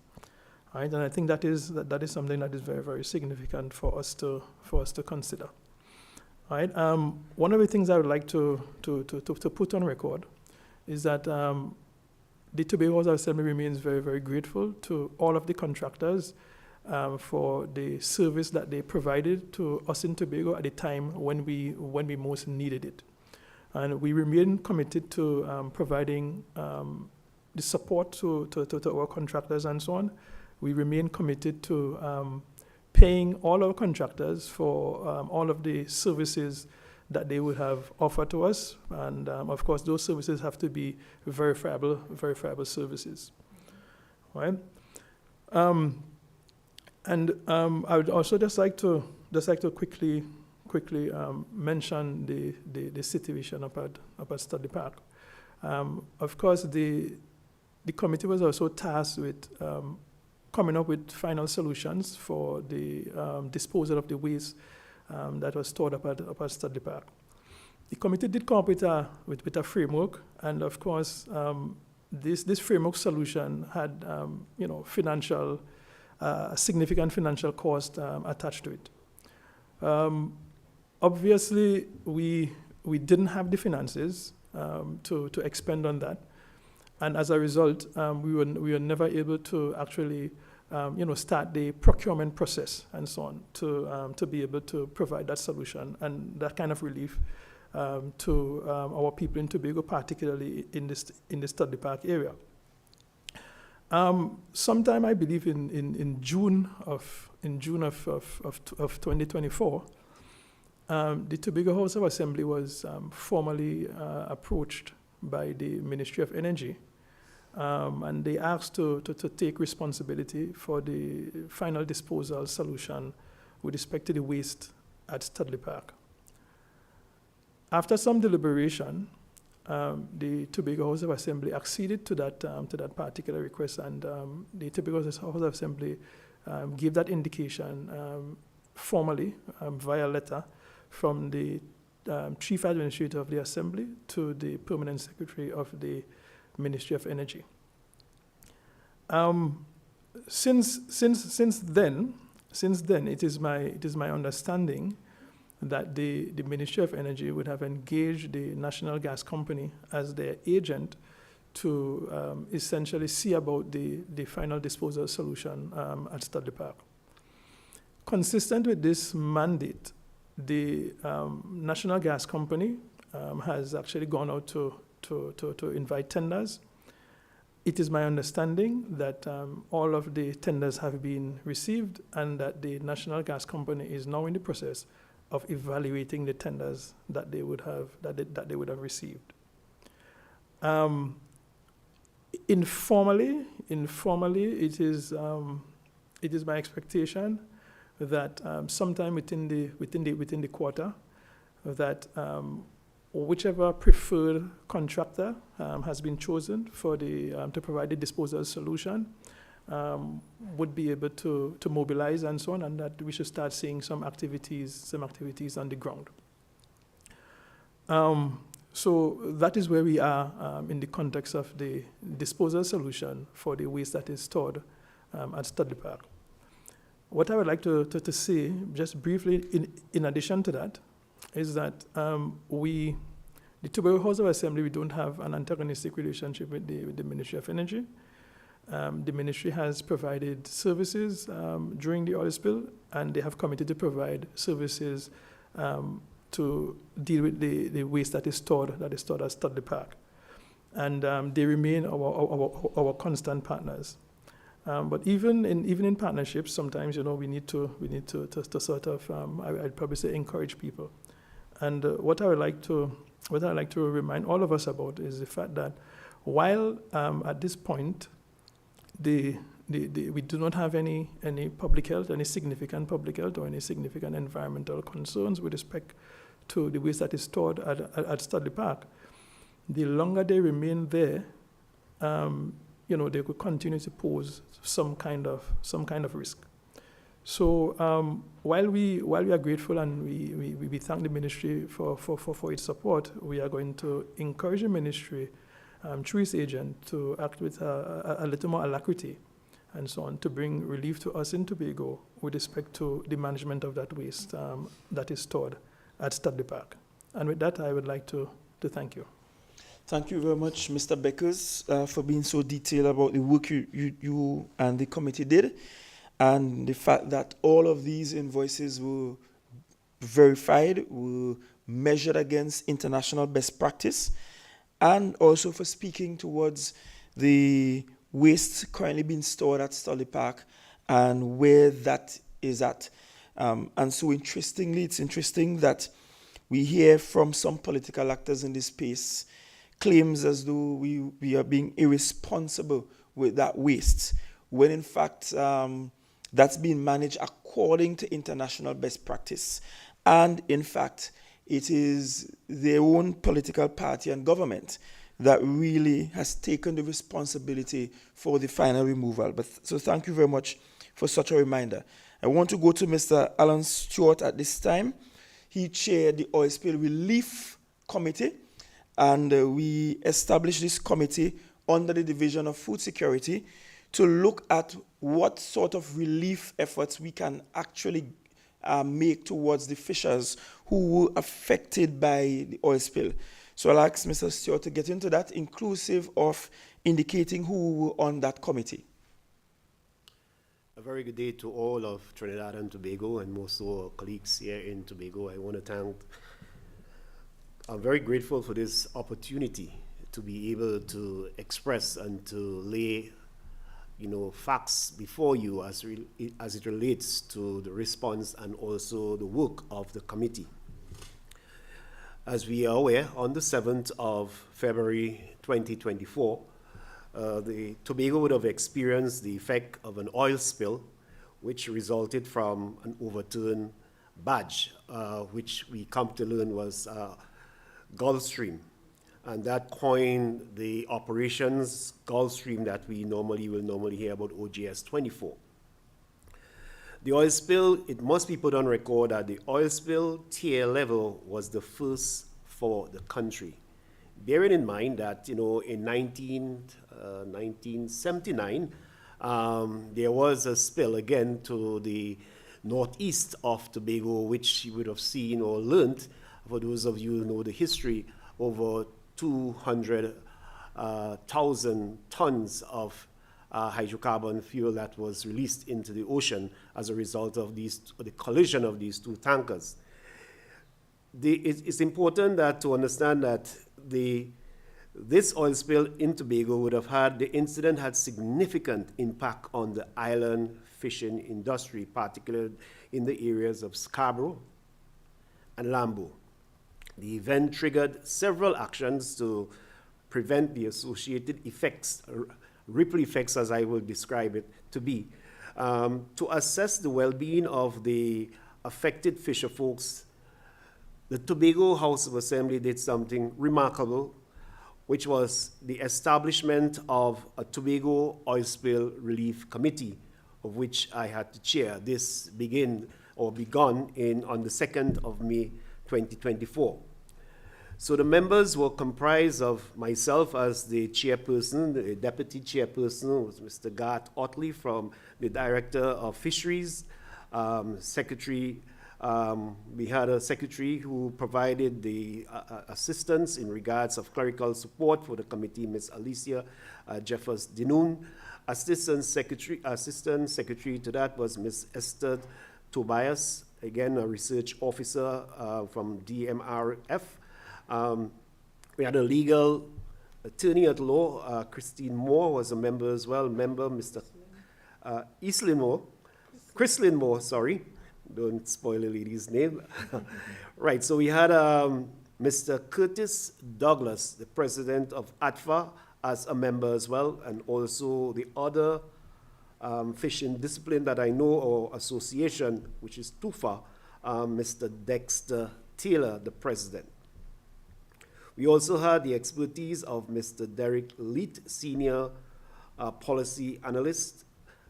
Right? And I think that is something that is very, very significant for us to consider. Right? One of the things I would like to put on record is that the Tobago House of Assembly remains very, very grateful to all of the contractors for the service that they provided to us in Tobago at the time when we most needed it. And we remain committed to providing the support to our contractors and so on we remain committed to paying all our contractors for all of the services that they would have offered to us. And of course, those services have to be verifiable services, right? I would also just like to quickly mention the situation up at Studley Park. Of course, the committee was also tasked with coming up with final solutions for the disposal of the waste that was stored up at Studley Park. The committee did come up with a framework, and of course, this framework solution had significant financial cost attached to it. Obviously, we didn't have the finances to expend on that, and as a result, we were never able to actually start the procurement process and so on to be able to provide that solution and that kind of relief to our people in Tobago, particularly in the Studley Park area. Sometime, I believe, in June of 2024, the Tobago House of Assembly was formally approached by the Ministry of Energy, and they asked to take responsibility for the final disposal solution with respect to the waste at Studley Park. After some deliberation, the Tobago House of Assembly acceded to that particular request, and the Tobago House of Assembly gave that indication formally via letter from the Chief Administrator of the Assembly to the Permanent Secretary of the Ministry of Energy. Since then, it is my understanding that the Ministry of Energy would have engaged the National Gas Company as their agent to essentially see about the final disposal solution at Studley Park. Consistent with this mandate, the National Gas Company has actually gone out to invite tenders. It is my understanding that all of the tenders have been received and that the National Gas Company is now in the process of evaluating the tenders that they would have received. Informally, it is my expectation that sometime within the quarter, that whichever preferred contractor has been chosen for to provide the disposal solution would be able to mobilize and so on, and that we should start seeing some activities on the ground. So that is where we are in the context of the disposal solution for the waste that is stored at Studley Park. What I would like to say, just briefly, in addition to that, is that the Tobago House of Assembly, we don't have an antagonistic relationship with the Ministry of Energy. The ministry has provided services during the oil spill, and they have committed to provide services to deal with the waste that is stored at Studley Park. And they remain our constant partners. But even in partnerships, sometimes we need to sort of I'd probably say encourage people. And what I would like to remind all of us about is the fact that while at this point we do not have any public health, any significant public health or any significant environmental concerns with respect to the waste that is stored at Studley Park, the longer they remain there, they could continue to pose some kind of risk. So while we are grateful and we thank the ministry for its support, we are going to encourage the ministry through its agent to act with a little more alacrity and so on to bring relief to us in Tobago with respect to the management of that waste that is stored at Studley Park. And with that, I would like to thank you. Thank you very much, Mr. Beckers, for being so detailed about the work you and the committee did, and the fact that all of these invoices were verified, were measured against international best practice, and also for speaking towards the waste currently being stored at Stolly Park and where that is at. And so interestingly, it's interesting that we hear from some political actors in this space claims as though we are being irresponsible with that waste, when in fact that's being managed according to international best practice. And in fact, it is their own political party and government that really has taken the responsibility for the final removal. So thank you very much for such a reminder. I want to go to Mr. Alan Stewart at this time. He chaired the Oil Spill Relief Committee, and we established this committee under the Division of Food Security to look at what sort of relief efforts we can actually make towards the fishers who were affected by the oil spill. So I'll ask Mr. Stewart to get into that, inclusive of indicating who were on that committee. A very good day to all of Trinidad and Tobago, and most of our colleagues here in Tobago. I'm very grateful for this opportunity to be able to express and to lay, facts before you as it relates to the response and also the work of the committee. As we are aware, on the 7th of February 2024, the Tobago would have experienced the effect of an oil spill, which resulted from an overturned barge, which we come to learn was Gulfstream. And that coined the operations Gulfstream that we will normally hear about, OGS 24. The oil spill, it must be put on record that the oil spill tier level was the first for the country. Bearing in mind that, in 1979, there was a spill again to the northeast of Tobago, which you would have seen or learned, for those of you who know the history, over 200,000 tons of hydrocarbon fuel that was released into the ocean as a result of the collision of these two tankers. It's important to understand that this oil spill in Tobago the incident had significant impact on the island fishing industry, particularly in the areas of Scarborough and Lambo. The event triggered several actions to prevent the associated effects, ripple effects as I will describe it to be, to assess the well-being of the affected fisherfolks. The Tobago House of Assembly did something remarkable, which was the establishment of a Tobago Oil Spill Relief Committee, of which I had to chair. This began on the 2nd of May 2024. So the members were comprised of myself as the chairperson. The deputy chairperson was Mr. Garth Otley, from the Director of Fisheries. Secretary, we had a secretary who provided the assistance in regards of clerical support for the committee, Ms. Alicia Jeffers Dinoon. Assistant secretary to that was Ms. Esther Tobias, again a research officer from DMRF. We had a legal attorney at law, Christine Moore was a member as well. Member Mr. Chrislyn Moore, sorry. Don't spoil a lady's name. Right, so we had Mr. Curtis Douglas, the president of ATFA, as a member as well, and also the other fishing discipline that I know, or association, which is TUFA, Mr. Dexter Taylor, the president. We also had the expertise of Mr. Derek Leet, senior policy analyst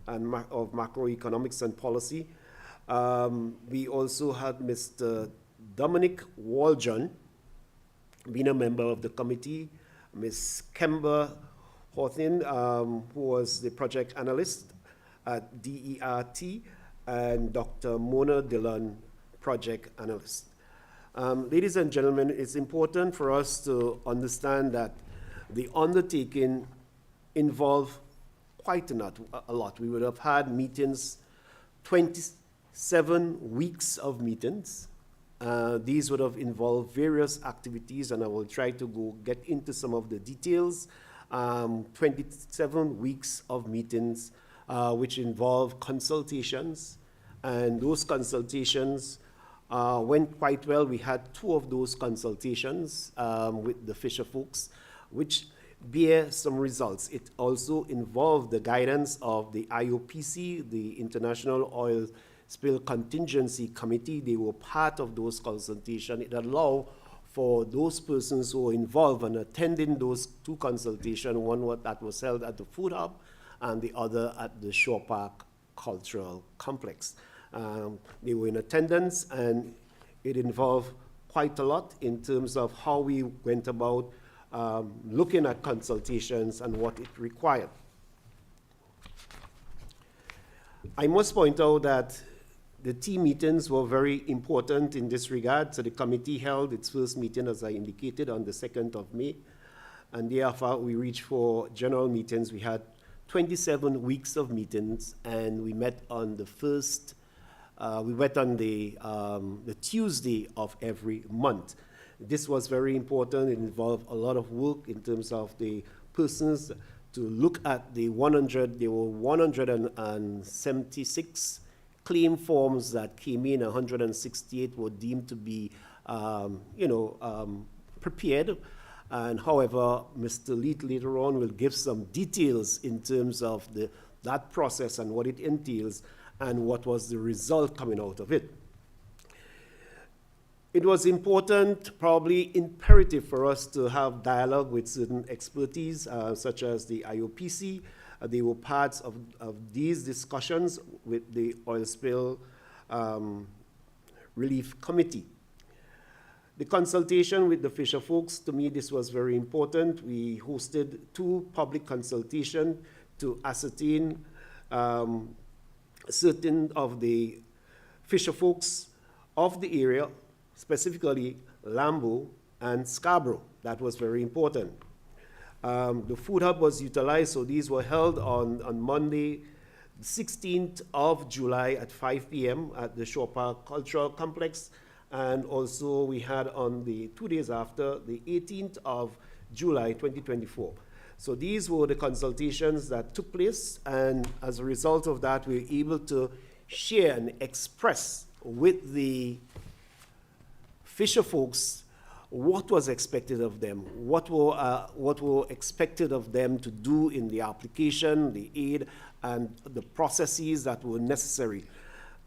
of macroeconomics and policy. We also had Mr. Dominic Waljon, being a member of the committee, Ms. Kemba Hawthorne, who was the project analyst at DERT, and Dr. Mona Dillon, project analyst. Ladies and gentlemen, it's important for us to understand that the undertaking involved quite a lot. We would have had meetings, 27 weeks of meetings. These would have involved various activities, and I will try to get into some of the details 27 weeks of meetings, which involve consultations, and those consultations went quite well. We had 2 of those consultations with the Fisherfolks, which bear some results. It also involved the guidance of the IOPC, the International Oil Spill Contingency Committee. They were part of those consultations. It allowed for those persons who were involved in attending those 2 consultations, one that was held at the Food Hub and the other at the Shore Park Cultural Complex. They were in attendance, and it involved quite a lot in terms of how we went about looking at consultations and what it required. I must point out that the team meetings were very important in this regard. So the committee held its first meeting, as I indicated, on the 2nd of May. And thereafter, we reached for general meetings. We had 27 weeks of meetings, and we met on the first, we met on the Tuesday of every month. This was very important. It involved a lot of work in terms of the persons to look at the 176 claim forms that came in. 168 were deemed to be, prepared. And however, Mr. Leet later on will give some details in terms of that process and what it entails and what was the result coming out of it. It was important, probably imperative for us to have dialogue with certain expertise, such as the IOPC. They were parts of these discussions with the Oil Spill Relief Committee. The consultation with the Fisherfolks, to me, this was very important. We hosted 2 public consultations to ascertain certain of the Fisherfolks of the area, specifically Lambo and Scarborough. That was very important. The Food Hub was utilized, so these were held on Monday, the 16th of July at 5 p.m. at the Shore Park Cultural Complex. And also we had on the 2 days after, the 18th of July, 2024. So these were the consultations that took place, and as a result of that, we were able to share and express with the Fisherfolks what was expected of them, what were expected of them to do in the application, the aid, and the processes that were necessary.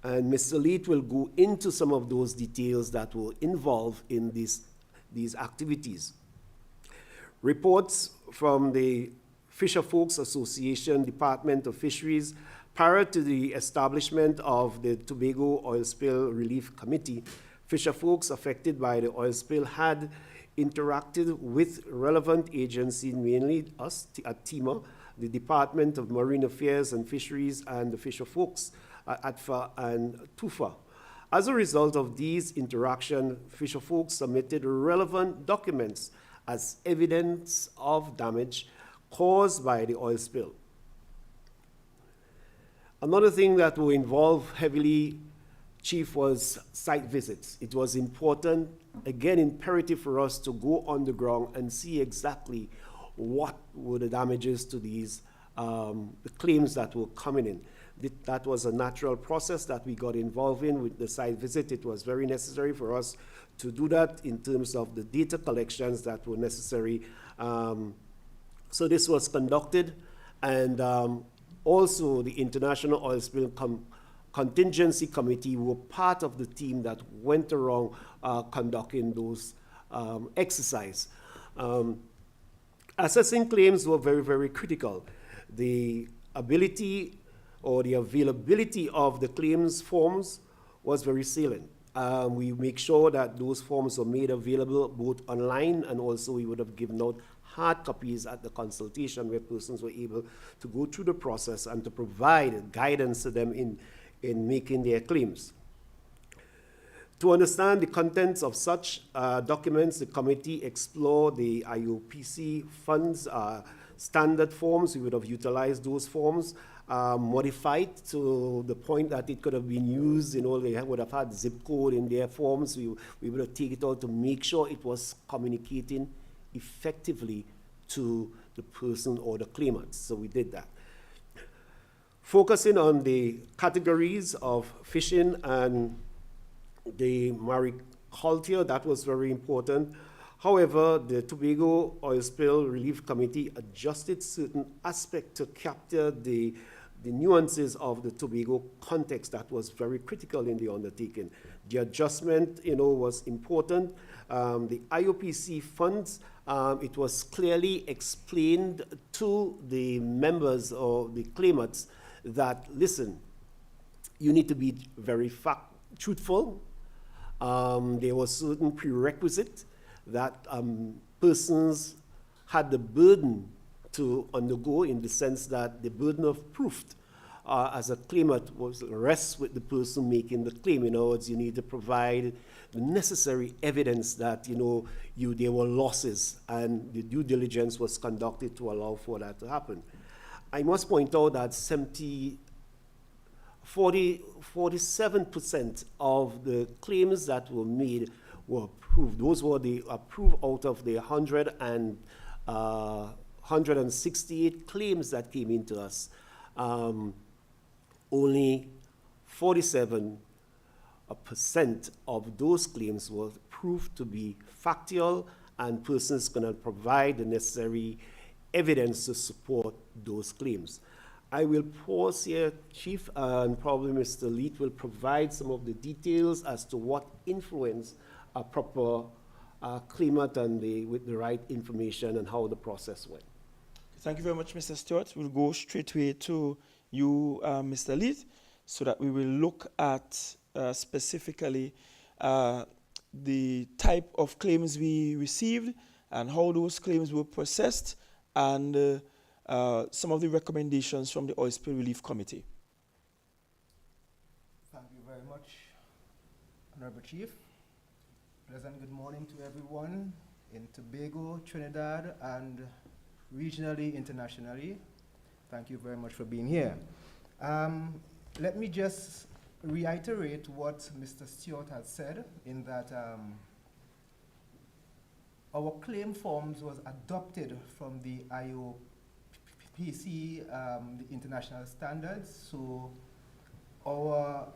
And Mr. Leet will go into some of those details that were involved in these activities. Reports from the Fisherfolks Association, Department of Fisheries, prior to the establishment of the Tobago Oil Spill Relief Committee, Fisherfolks affected by the oil spill had interacted with relevant agencies, mainly us at TEMA, the Department of Marine Affairs and Fisheries, and the Fisherfolks at ADFA and TUFA. As a result of these interactions, Fisherfolks submitted relevant documents as evidence of damage caused by the oil spill. Another thing that will involve heavily, Chief, was site visits. It was important, again, imperative for us to go on the ground and see exactly what were the damages to these, the claims that were coming in. That was a natural process that we got involved in with the site visit. It was very necessary for us to do that in terms of the data collections that were necessary. So this was conducted, and also the International Oil Spill Contingency Committee were part of the team that went around conducting those exercises. Assessing claims were very, very critical. The ability or the availability of the claims forms was very salient. We make sure that those forms were made available both online, and also we would have given out hard copies at the consultation where persons were able to go through the process and to provide guidance to them in making their claims. To understand the contents of such documents, the committee explored the IOPC funds standard forms. We would have utilized those forms, modified to the point that it could have been used. They would have had zip code in their forms. We would have taken it out to make sure it was communicating effectively to the person or the claimants. So we did that. Focusing on the categories of fishing and the mariculture, that was very important. However, the Tobago Oil Spill Relief Committee adjusted certain aspects to capture the nuances of the Tobago context that was very critical in the undertaking. The adjustment, was important. The IOPC funds, it was clearly explained to the members or the claimants that, listen, you need to be very truthful. There was certain prerequisite that persons had the burden to undergo, in the sense that the burden of proof as a claimant rests with the person making the claim. In other words, you need to provide the necessary evidence that there were losses, and the due diligence was conducted to allow for that to happen. I must point out that 47% of the claims that were made were approved. Those were the approved out of the 168 claims that came into us. Only 47% of those claims were proved to be factual, and persons going to provide the necessary evidence to support those claims. I will pause here, Chief, and probably Mr. Leet will provide some of the details as to what influenced a proper claimant and with the right information and how the process went. Thank you very much, Mr. Stewart. We'll go straight away to you, Mr. Leet, so that we will look at specifically the type of claims we received and how those claims were processed, and some of the recommendations from the Oil Spill Relief Committee. Thank you very much, Honorable Chief. Pleasant good morning to everyone in Tobago, Trinidad, and regionally, internationally. Thank you very much for being here. Let me just reiterate what Mr. Stewart had said, in that our claim forms was adopted from the IOPC, the international standards. So our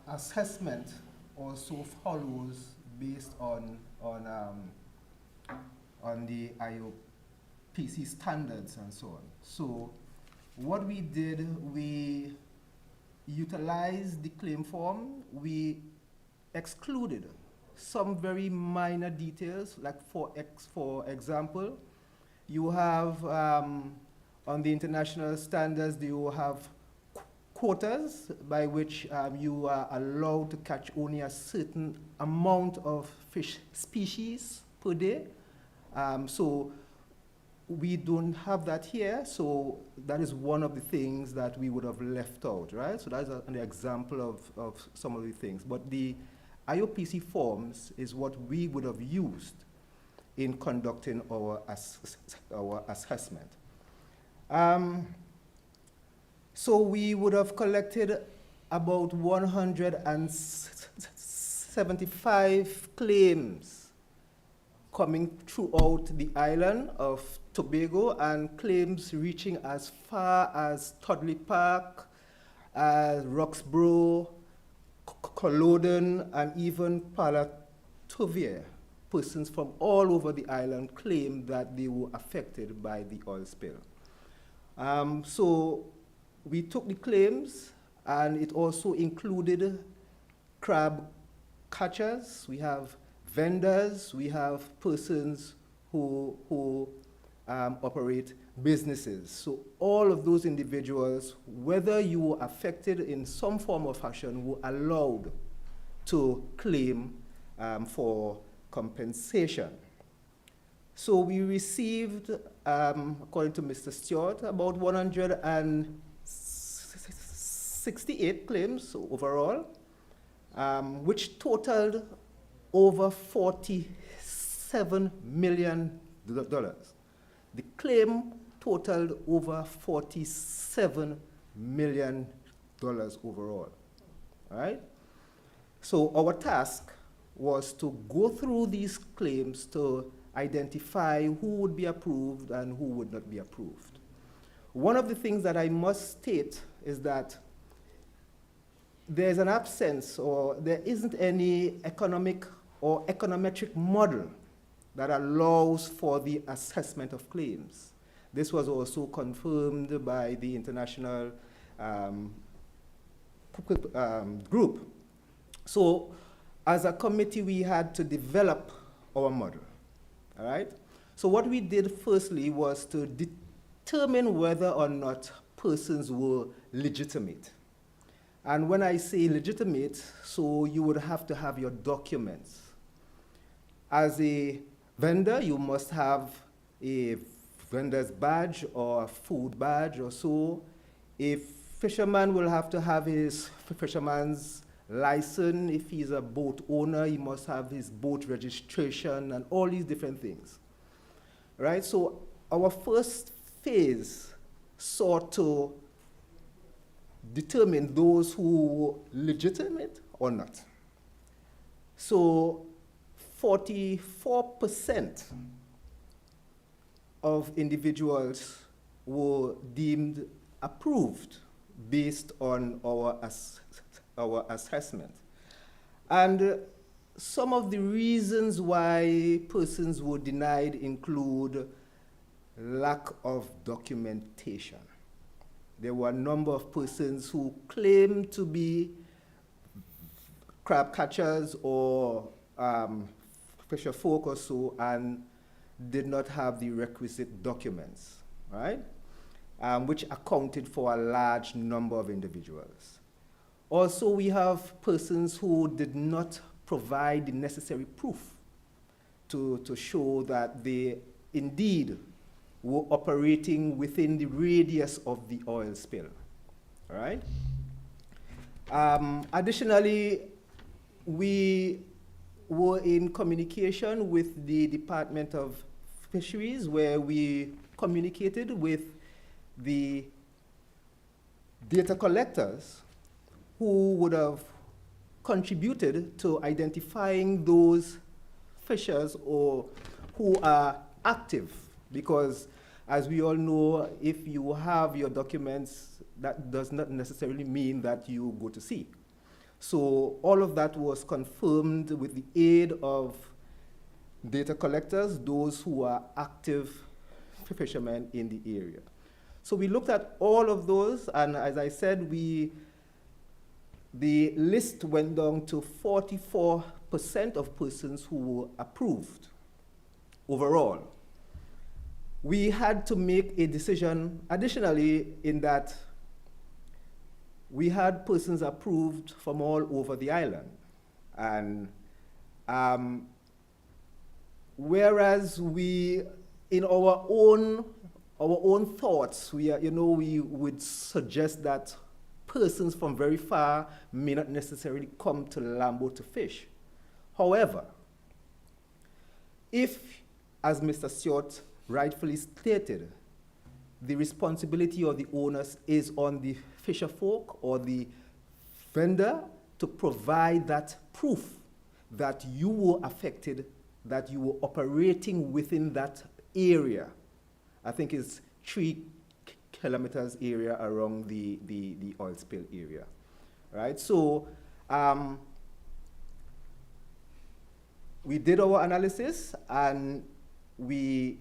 assessment also follows based on the IOPC standards and so on. So what we did, we utilized the claim form. We excluded some very minor details, like for example, you have on the international standards, you have quotas by which you are allowed to catch only a certain amount of fish species per day. So we don't have that here, so that is one of the things that we would have left out, right? So that's an example of some of the things. But the IOPC forms is what we would have used in conducting our assessment. So we would have collected about 175 claims coming throughout the island of Tobago, and claims reaching as far as Toddley Park, Roxborough, Culloden, and even Palatovia. Persons from all over the island claimed that they were affected by the oil spill. So we took the claims, and it also included crab catchers. We have vendors, we have persons who operate businesses. So all of those individuals, whether you were affected in some form or fashion, were allowed to claim for compensation. So we received, according to Mr. Stewart, about 168 claims overall, which totaled over $47 million. The claim totaled over $47 million overall, all right? So our task was to go through these claims to identify who would be approved and who would not be approved. One of the things that I must state is that there's an absence, or there isn't any economic or econometric model that allows for the assessment of claims. This was also confirmed by the international group. So as a committee, we had to develop our model, all right? So what we did firstly was to determine whether or not persons were legitimate. And when I say legitimate, so you would have to have your documents. As a vendor, you must have a vendor's badge or a food badge or so. A fisherman will have to have his fisherman's license. If he's a boat owner, he must have his boat registration and all these different things. Right? So our first phase sought to determine those who were legitimate or not. So 44% of individuals were deemed approved based on our assessment. And some of the reasons why persons were denied include lack of documentation. There were a number of persons who claimed to be crab catchers or fisherfolk or so, and did not have the requisite documents, right? Which accounted for a large number of individuals. Also, we have persons who did not provide the necessary proof to show that they indeed were operating within the radius of the oil spill, all right? Additionally, we were in communication with the Department of Fisheries, where we communicated with the data collectors who would have contributed to identifying those fishers or who are active. Because as we all know, if you have your documents, that does not necessarily mean that you go to sea. So all of that was confirmed with the aid of data collectors, those who are active fishermen in the area. So we looked at all of those, and as I said, the list went down to 44% of persons who were approved overall. We had to make a decision additionally in that we had persons approved from all over the island. And whereas we, in our own thoughts, we would suggest that persons from very far may not necessarily come to Lambo to fish. However, if, as Mr. Stewart rightfully stated, the responsibility of the owners is on the fisherfolk or the vendor to provide that proof that you were affected, that you were operating within that area. I think it's 3 kilometers area around the oil spill area, right? So we did our analysis, and we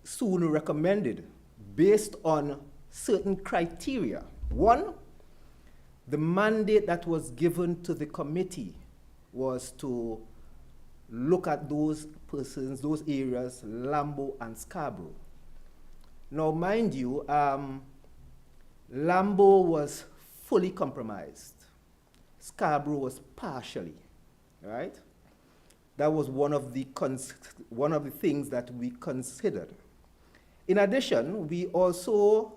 soon recommended, based on certain criteria. One, the mandate that was given to the committee was to look at those persons, those areas, Lambo and Scarborough. Now, mind you, Lambo was fully compromised. Scarborough was partially, right? That was one of the things that we considered. In addition, we also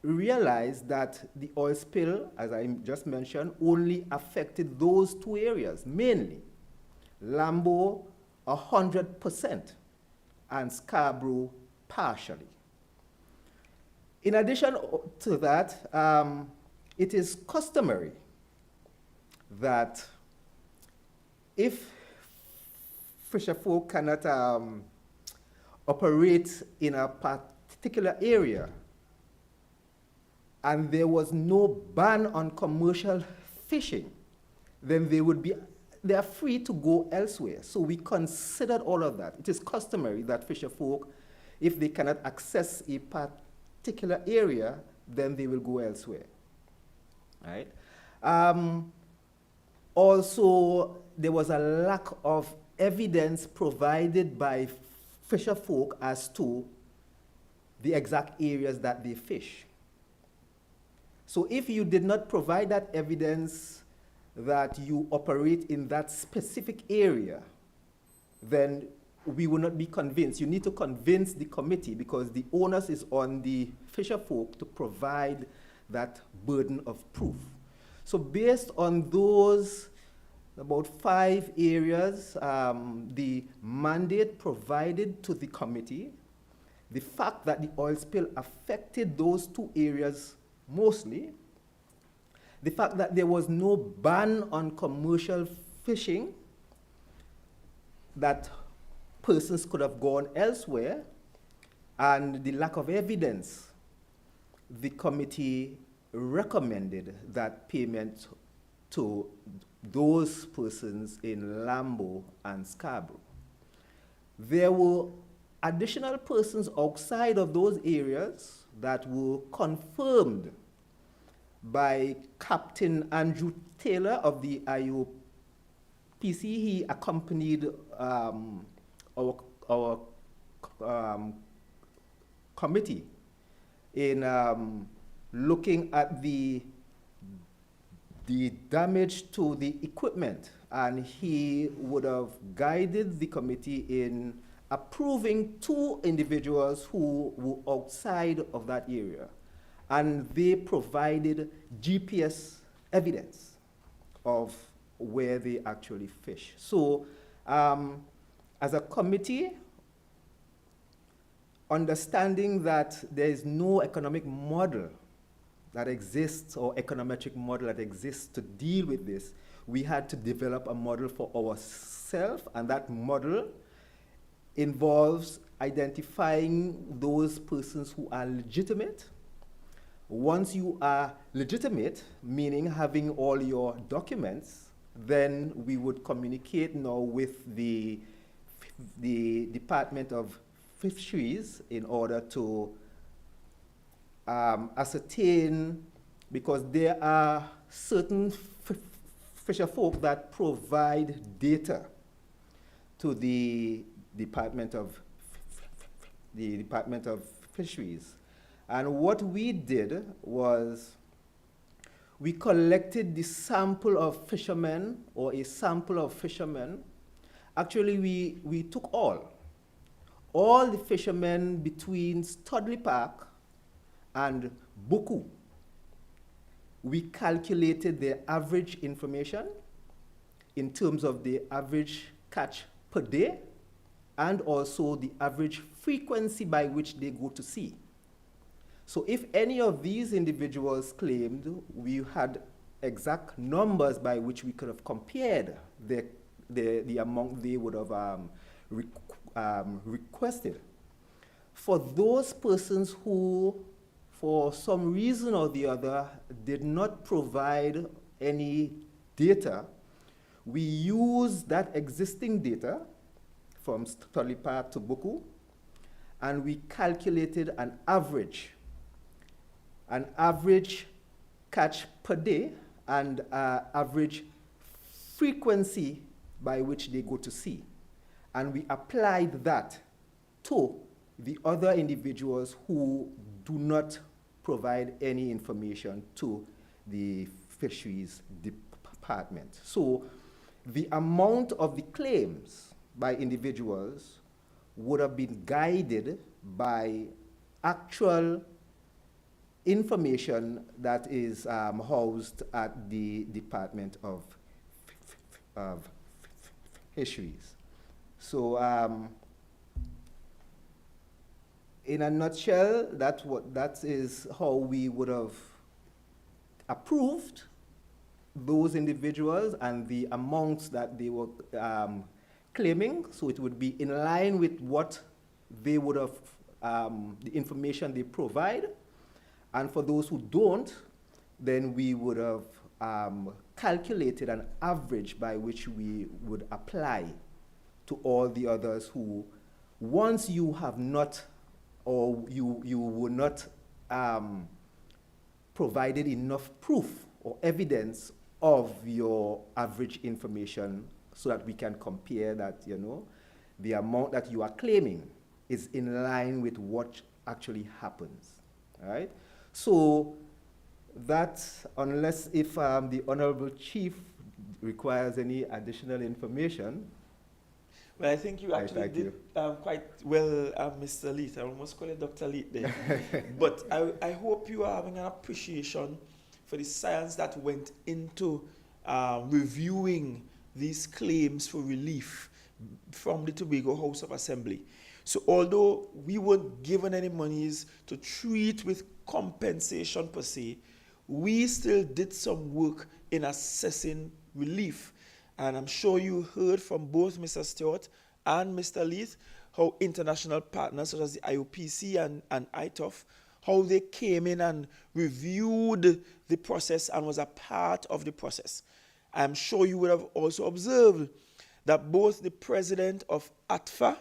realized that the oil spill, as I just mentioned, only affected those 2 areas, mainly. Lambo 100% and Scarborough partially. In addition to that, it is customary that if Fisherfolk cannot operate in a particular area, and there was no ban on commercial fishing, then they are free to go elsewhere. So we considered all of that. It is customary that Fisherfolk, if they cannot access a particular area, then they will go elsewhere. Right? Also, there was a lack of evidence provided by Fisherfolk as to the exact areas that they fish. So if you did not provide that evidence that you operate in that specific area, then we will not be convinced. You need to convince the committee, because the onus is on the Fisherfolk to provide that burden of proof. So based on those about 5 areas, the mandate provided to the committee, the fact that the oil spill affected those 2 areas mostly, the fact that there was no ban on commercial fishing, that persons could have gone elsewhere, and the lack of evidence, the committee recommended that payment to those persons in Lambo and Scarborough. There were additional persons outside of those areas that were confirmed by Captain Andrew Taylor of the IOPC. He accompanied our committee in looking at the damage to the equipment, and he would have guided the committee in approving 2 individuals who were outside of that area, and they provided GPS evidence of where they actually fish. So as a committee, understanding that there is no economic model that exists, or econometric model that exists to deal with this, we had to develop a model for ourselves, and that model involves identifying those persons who are legitimate. Once you are legitimate, meaning having all your documents, then we would communicate now with the Department of Fisheries in order to ascertain, because there are certain fisherfolk that provide data to the Department of Fisheries. And what we did was we collected the sample of fishermen, or a sample of fishermen. Actually, we took all the fishermen between Studley Park and Buku. We calculated their average information in terms of the average catch per day, and also the average frequency by which they go to sea. So if any of these individuals claimed, we had exact numbers by which we could have compared the amount they would have requested. For those persons who, for some reason or the other, did not provide any data, we used that existing data from Studley Park to Buku, and we calculated an average catch per day and average frequency by which they go to sea. And we applied that to the other individuals who do not provide any information to the Fisheries Department. So the amount of the claims by individuals would have been guided by actual information that is housed at the Department of Fisheries. So in a nutshell, that is how we would have approved those individuals and the amounts that they were claiming, so it would be in line with what they would have, the information they provide. And for those who don't, then we would have calculated an average by which we would apply to all the others who, once you have not, or you were not provided enough proof or evidence of your average information so that we can compare that, the amount that you are claiming is in line with what actually happens, all right? So that, unless if the Honorable Chief requires any additional information. Well, I think you actually did quite well, Mr. Leith. I almost call it Dr. Leith there. But I hope you are having an appreciation for the science that went into reviewing these claims for relief from the Tobago House of Assembly. So although we weren't given any monies to treat with compensation per se, we still did some work in assessing relief. And I'm sure you heard from both Mr. Stewart and Mr. Leith how international partners such as the IOPC and ITOF, how they came in and reviewed the process and was a part of the process. I'm sure you would have also observed that both the president of ATFA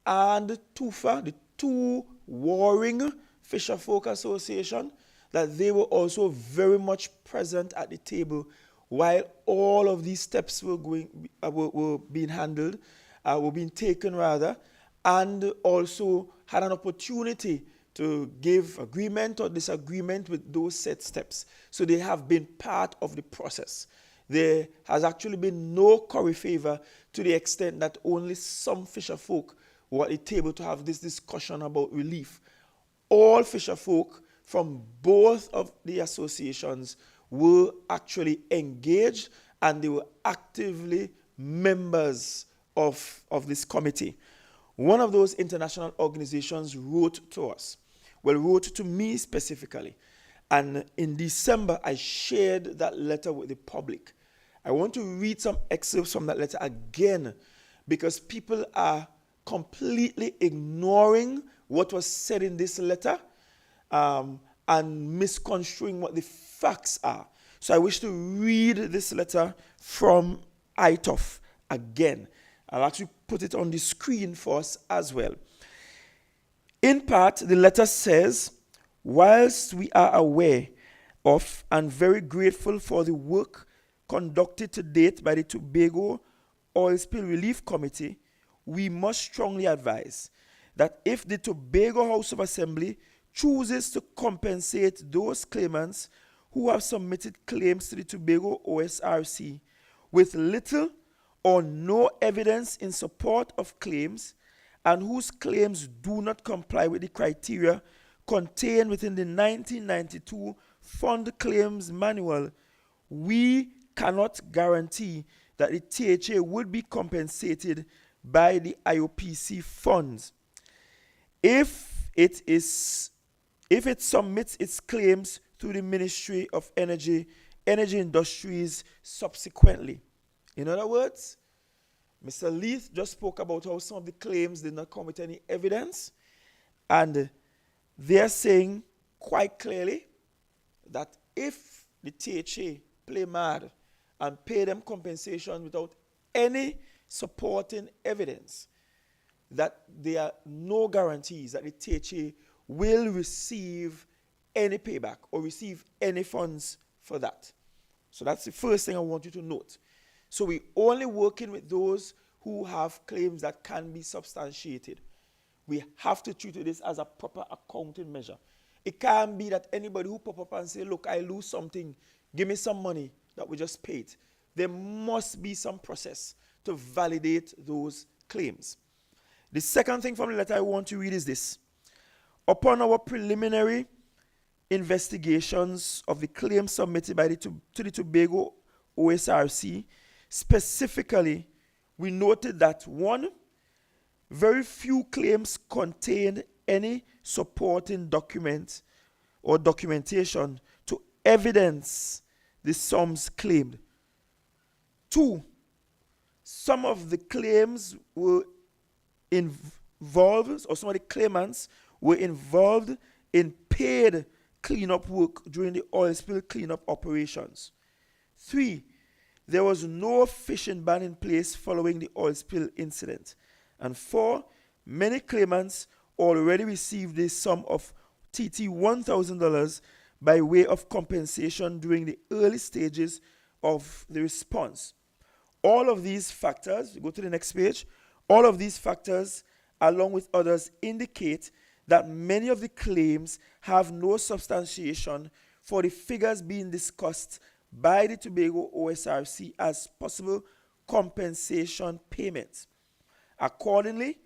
and TUFA, the two warring Fisherfolk Association, that they were also very much present at the table while all of these steps were being handled, were being taken rather, and also had an opportunity to give agreement or disagreement with those set steps. So they have been part of the process. There has actually been no curry favor to the extent that only some fisherfolk were at the table to have this discussion about relief. All fisherfolk from both of the associations were actually engaged, and they were actively members of this committee. One of those international organizations wrote to us, wrote to me specifically, and in December I shared that letter with the public. I want to read some excerpts from that letter again, because people are completely ignoring what was said in this letter and misconstruing what the facts are. So I wish to read this letter from ITOF again. I'll actually put it on the screen for us as well. In part, the letter says, whilst we are aware of and very grateful for the work conducted to date by the Tobago Oil Spill Relief Committee, we must strongly advise that if the Tobago House of Assembly chooses to compensate those claimants who have submitted claims to the Tobago OSRC with little or no evidence in support of claims and whose claims do not comply with the criteria contained within the 1992 Fund Claims Manual, we cannot guarantee that the THA would be compensated by the IOPC funds. If it submits its claims to the Ministry of Energy Industries subsequently. In other words, Mr. Leith just spoke about how some of the claims did not come with any evidence, and they're saying quite clearly that if the THA play mad and pay them compensation without any supporting evidence, that there are no guarantees that the THA will receive any payback or receive any funds for that. So that's the first thing I want you to note. So we're only working with those who have claims that can be substantiated. We have to treat this as a proper accounting measure. It can't be that anybody who pop up and say, look, I lose something, give me some money, that we just pay it. There must be some process to validate those claims. The second thing from the letter I want to read is this. Upon our preliminary investigations of the claims submitted by to the Tobago OSRC, specifically, we noted that 1, very few claims contained any supporting document or documentation to evidence the sums claimed. 2, some of the claims were involved, or some of the claimants were involved in paid cleanup work during the oil spill cleanup operations. 3, there was no fishing ban in place following the oil spill incident. And 4, many claimants already received a sum of TT $1,000 by way of compensation during the early stages of the response. All of these factors, we go to the next page, all of these factors, along with others, indicate that many of the claims have no substantiation for the figures being discussed by the Tobago OSRC as possible compensation payments. Accordingly,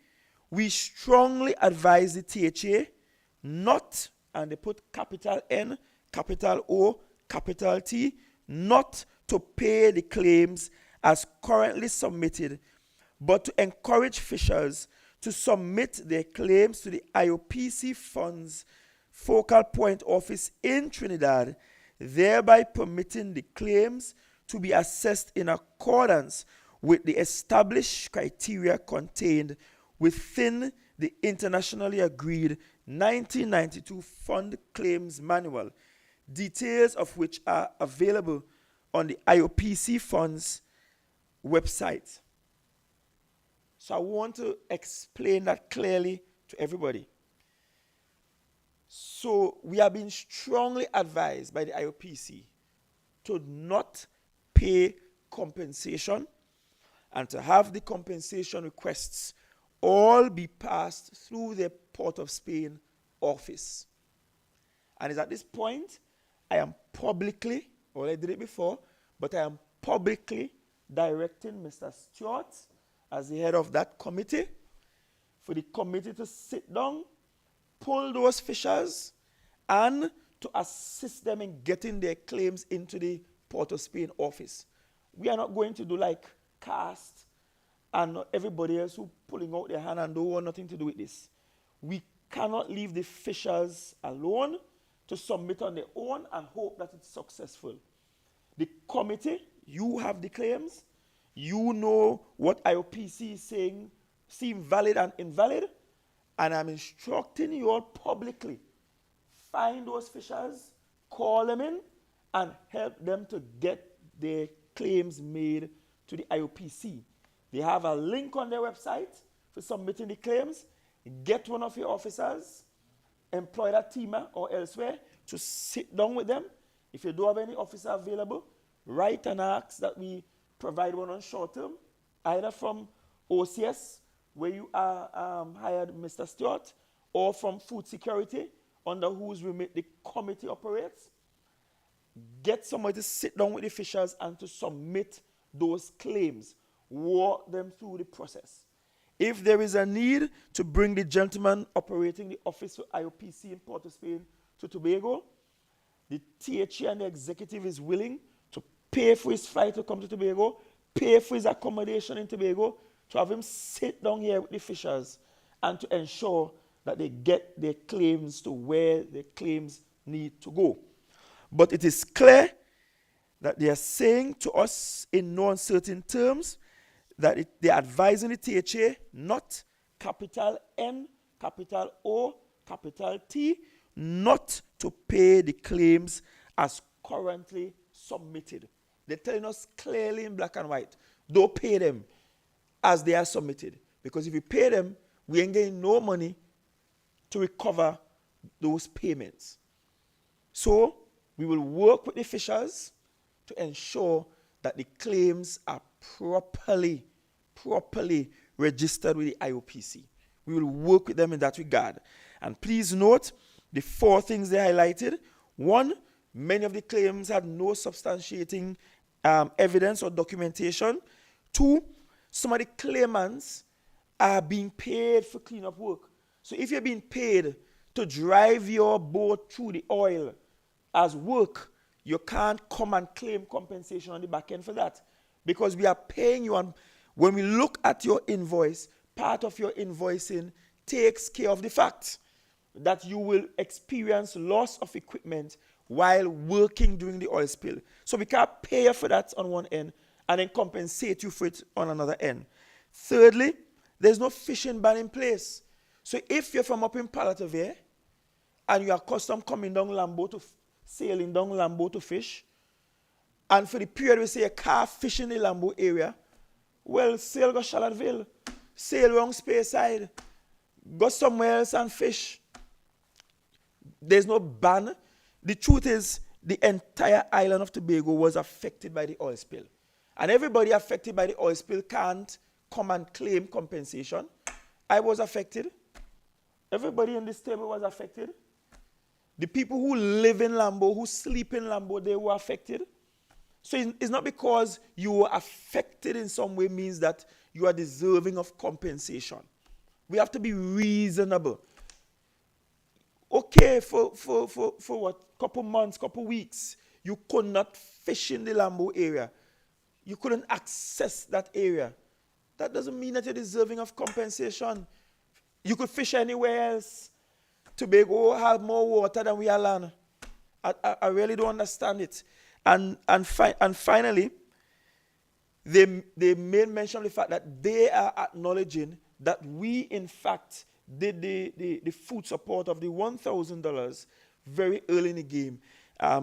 we strongly advise the THA not, and they put capital N, capital O, capital T, not to pay the claims as currently submitted, but to encourage fishers to submit their claims to the IOPC Funds Focal Point Office in Trinidad, thereby permitting the claims to be assessed in accordance with the established criteria contained within the internationally agreed 1992 Fund Claims Manual, details of which are available on the IOPC Funds website. So I want to explain that clearly to everybody. So we have been strongly advised by the IOPC to not pay compensation and to have the compensation requests all be passed through the Port of Spain office. And it's at this point I am publicly, or I did it before, but I am publicly directing Mr. Stewart as the head of that committee, for the committee to sit down, pull those fishers, and to assist them in getting their claims into the Port of Spain office. We are not going to do like CAST and everybody else who pulling out their hand and don't want nothing to do with this. We cannot leave the fishers alone to submit on their own and hope that it's successful. The committee, you have the claims, you know what IOPC is saying seem valid and invalid, and I'm instructing you all publicly, find those fishers, call them in, and help them to get their claims made to the IOPC. They have a link on their website for submitting the claims. Get one of your officers, employ that teamer or elsewhere, to sit down with them. If you don't have any officer available, write and ask that we provide one on short term, either from OCS, where you are hired Mr. Stewart, or from Food Security, under whose remit the committee operates. Get somebody to sit down with the fishers and to submit those claims. Walk them through the process. If there is a need to bring the gentleman operating the office for IOPC in Port of Spain to Tobago, the THA and the executive is willing to pay for his flight to come to Tobago, pay for his accommodation in Tobago, to have him sit down here with the fishers and to ensure that they get their claims to where their claims need to go. But it is clear that they are saying to us in no uncertain terms that they are advising the THA not, capital N, capital O, capital T, not to pay the claims as currently submitted. They're telling us clearly in black and white, don't pay them as they are submitted. Because if you pay them, we ain't getting no money to recover those payments. So we will work with the fishers to ensure that the claims are properly registered with the IOPC. We will work with them in that regard. And please note the 4 things they highlighted. 1, many of the claims had no substantiating evidence or documentation. 2, some of the claimants are being paid for cleanup work. So if you're being paid to drive your boat through the oil as work, you can't come and claim compensation on the back end for that, because we are paying you on. When we look at your invoice, part of your invoicing takes care of the fact that you will experience loss of equipment while working during the oil spill. So we can't pay you for that on one end and then compensate you for it on another end. Thirdly, there's no fishing ban in place. So if you're from up in Palatavere and you are accustomed coming down Lambo to sailing down Lambo to fish, and for the period we say you can't fish in the Lambo area, well, sail go Charlottesville, sail wrong Speyside, go somewhere else and fish. There's no ban. The truth is, the entire island of Tobago was affected by the oil spill. And everybody affected by the oil spill can't come and claim compensation. I was affected. Everybody in this table was affected. The people who live in Lambo, who sleep in Lambo, they were affected. So it's not because you were affected in some way means that you are deserving of compensation. We have to be reasonable. Okay, for what? Couple months, couple weeks, you could not fish in the Lambo area. You couldn't access that area. That doesn't mean that you're deserving of compensation. You could fish anywhere else. Tobago have more water than we are land. I really don't understand it. And finally, they made mention of the fact that they are acknowledging that we, in fact, did the food support of the $1,000 very early in the game.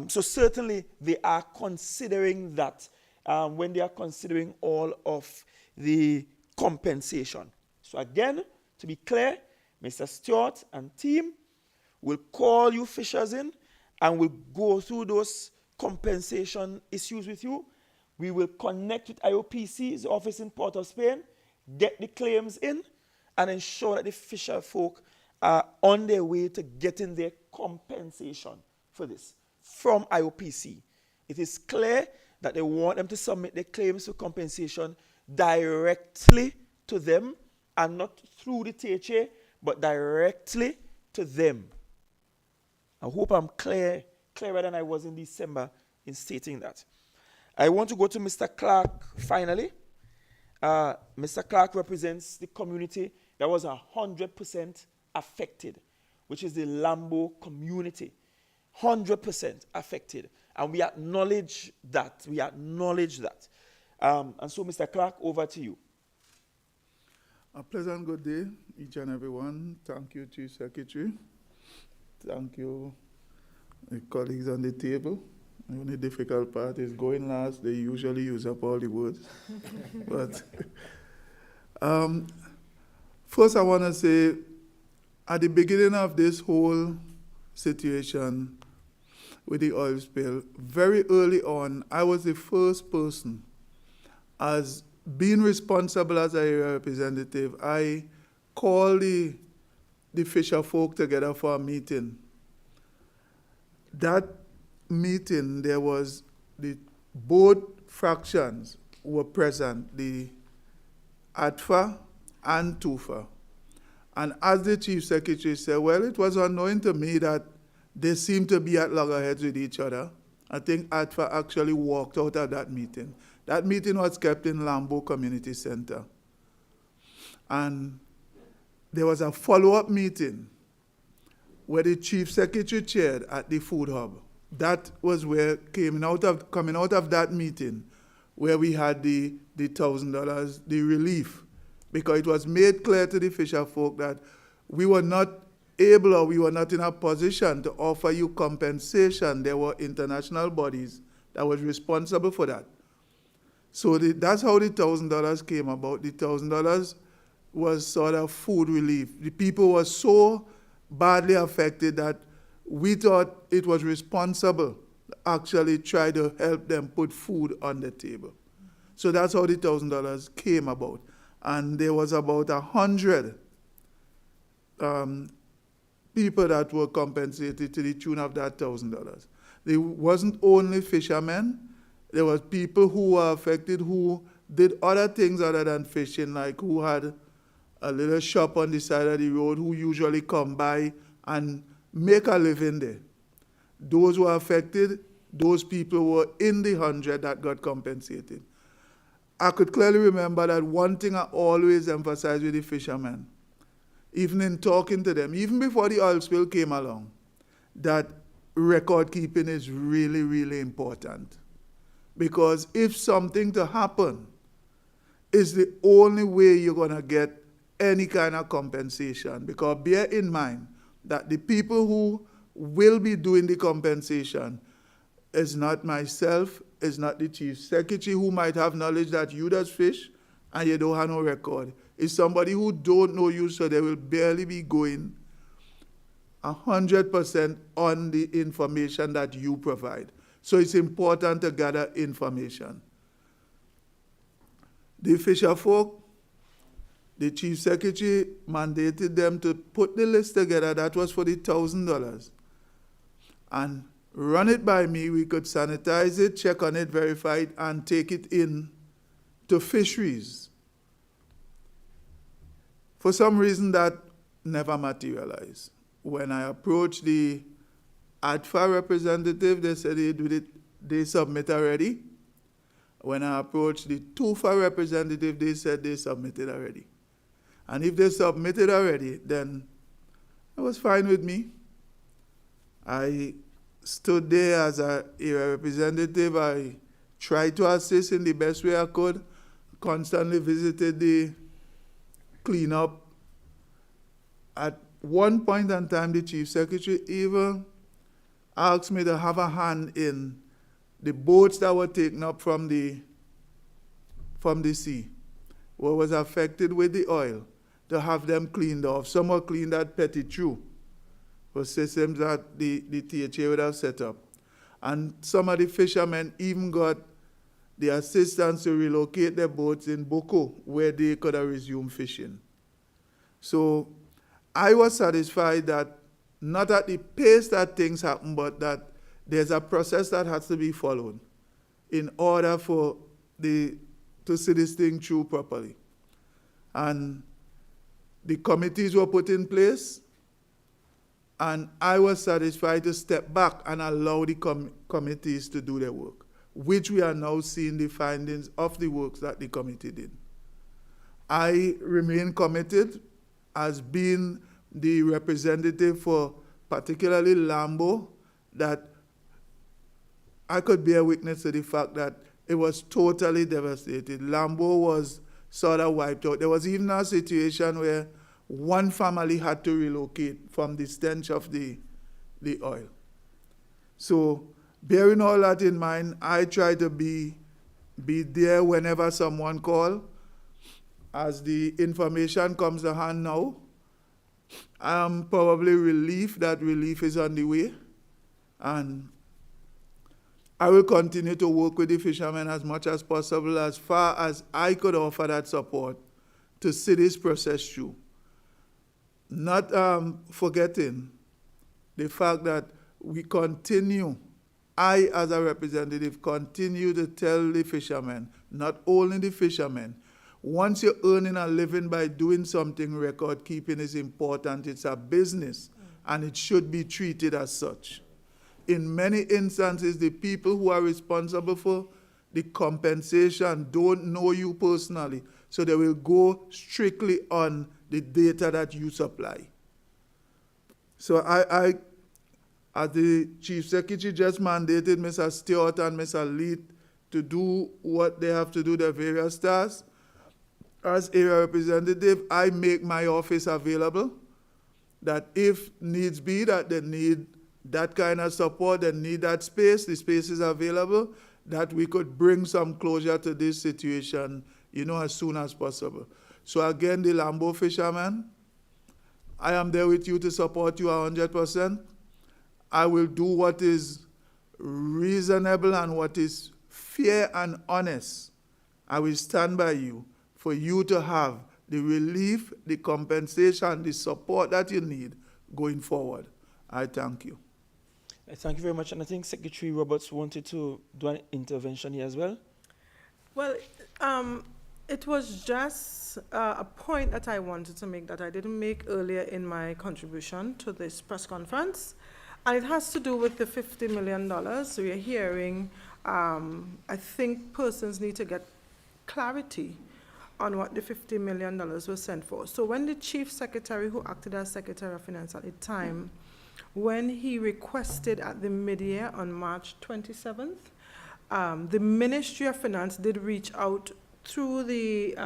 So certainly they are considering that when they are considering all of the compensation. So again, to be clear, Mr. Stewart and team will call you fishers in and will go through those compensation issues with you. We will connect with IOPC's office in Port of Spain, get the claims in, and ensure that the Fisherfolk are on their way to getting their compensation for this from IOPC. It is clear that they want them to submit their claims for compensation directly to them and not through the THA, but directly to them. I hope I'm clearer than I was in December in stating that. I want to go to Mr. Clark finally. Mr. Clark represents the community that was 100% affected, which is the Lambo community. 100% affected. And we acknowledge that. We acknowledge that. And so, Mr. Clark, over to you. A pleasant good day, each and everyone. Thank you, Chief Secretary. Thank you, the colleagues on the table. The only difficult part is going last. They usually use up all the words. But first, I want to say, at the beginning of this whole situation with the oil spill, very early on, I was the first person, as being responsible as a representative, I called the Fisherfolk together for a meeting. That meeting, there was both fractions were present, the ATFA and TUFA. And as the Chief Secretary said, well, it was unknown to me that they seemed to be at loggerheads with each other. I think ATFA actually walked out of that meeting. That meeting was kept in Lambo Community Center. And there was a follow-up meeting where the Chief Secretary chaired at the Food Hub. That was where coming out of that meeting, where we had the $1,000, the relief, because it was made clear to the Fisherfolk that we were not able or we were not in a position to offer you compensation. There were international bodies that was responsible for that. So that's how the $1,000 came about. The $1,000 was sort of food relief. The people were so badly affected that we thought it was responsible to actually try to help them put food on the table. So that's how the $1,000 came about. And there was about 100 people that were compensated to the tune of that $1,000. There wasn't only fishermen. There was people who were affected who did other things other than fishing, like who had a little shop on the side of the road, who usually come by and make a living there. Those who were affected, those people were in the 100 that got compensated. I could clearly remember that one thing I always emphasized with the fishermen, even in talking to them, even before the oil spill came along, that record keeping is really, really important. because if something to happen, it's the only way you're going to get any kind of compensation. Because bear in mind that the people who will be doing the compensation is not myself, is not the chief secretary who might have knowledge that you does fish and you don't have no record. It's somebody who don't know you, so they will barely be going 100% on the information that you provide. So it's important to gather information. The Fisherfolk, the chief secretary mandated them to put the list together. That was for the $1,000. And run it by me. We could sanitize it, check on it, verify it, and take it in to fisheries. For some reason, that never materialized. When I approached the ADFA representative, they said they submit already. When I approached the TUFA representative, they said they submitted already. And if they submitted already, then it was fine with me. I stood there as a area representative. I tried to assist in the best way I could, constantly visited the cleanup. At one point in time, the chief secretary even asked me to have a hand in the boats that were taken up from the sea, what was affected with the oil, to have them cleaned off. Some were cleaned at Petit-Trou, for systems that the THA would have set up. And some of the fishermen even got the assistance to relocate their boats in Boko, where they could have resumed fishing. So I was satisfied that not at the pace that things happen, but that there's a process that has to be followed in order for to see this thing through properly. And the committees were put in place, and I was satisfied to step back and allow the committees to do their work, which we are now seeing the findings of the works that the committee did. I remain committed as being the representative for particularly Lambo, that I could bear witness to the fact that it was totally devastated. Lambo was sort of wiped out. There was even a situation where one family had to relocate from the stench of the oil. So bearing all that in mind, I try to be there whenever someone calls. As the information comes to hand now, I'm probably relieved that relief is on the way. And I will continue to work with the fishermen as much as possible, as far as I could offer that support to see this process through. Not forgetting the fact that we continue, I as a representative continue to tell the fishermen, not only the fishermen, once you're earning a living by doing something, record keeping is important. It's a business, and it should be treated as such. In many instances, the people who are responsible for the compensation don't know you personally, so they will go strictly on the data that you supply. So I as the Chief Secretary just mandated Mr. Stewart and Mr. Leet to do what they have to do, their various tasks. As area representative, I make my office available, that if needs be, that they need that kind of support, they need that space, the space is available, that we could bring some closure to this situation, as soon as possible. So again, the Lambo fishermen, I am there with you to support you 100%. I will do what is reasonable and what is fair and honest. I will stand by you for you to have the relief, the compensation, the support that you need going forward. I thank you. Thank you very much. And I think Secretary Roberts wanted to do an intervention here as well. Well, it was just a point that I wanted to make that I didn't make earlier in my contribution to this press conference. And it has to do with the $50 million. So we're hearing, I think persons need to get clarity on what the $50 million was sent for. So when the Chief Secretary, who acted as Secretary of Finance at the time, when he requested at the mid-year on March 27th, the Ministry of Finance did reach out through the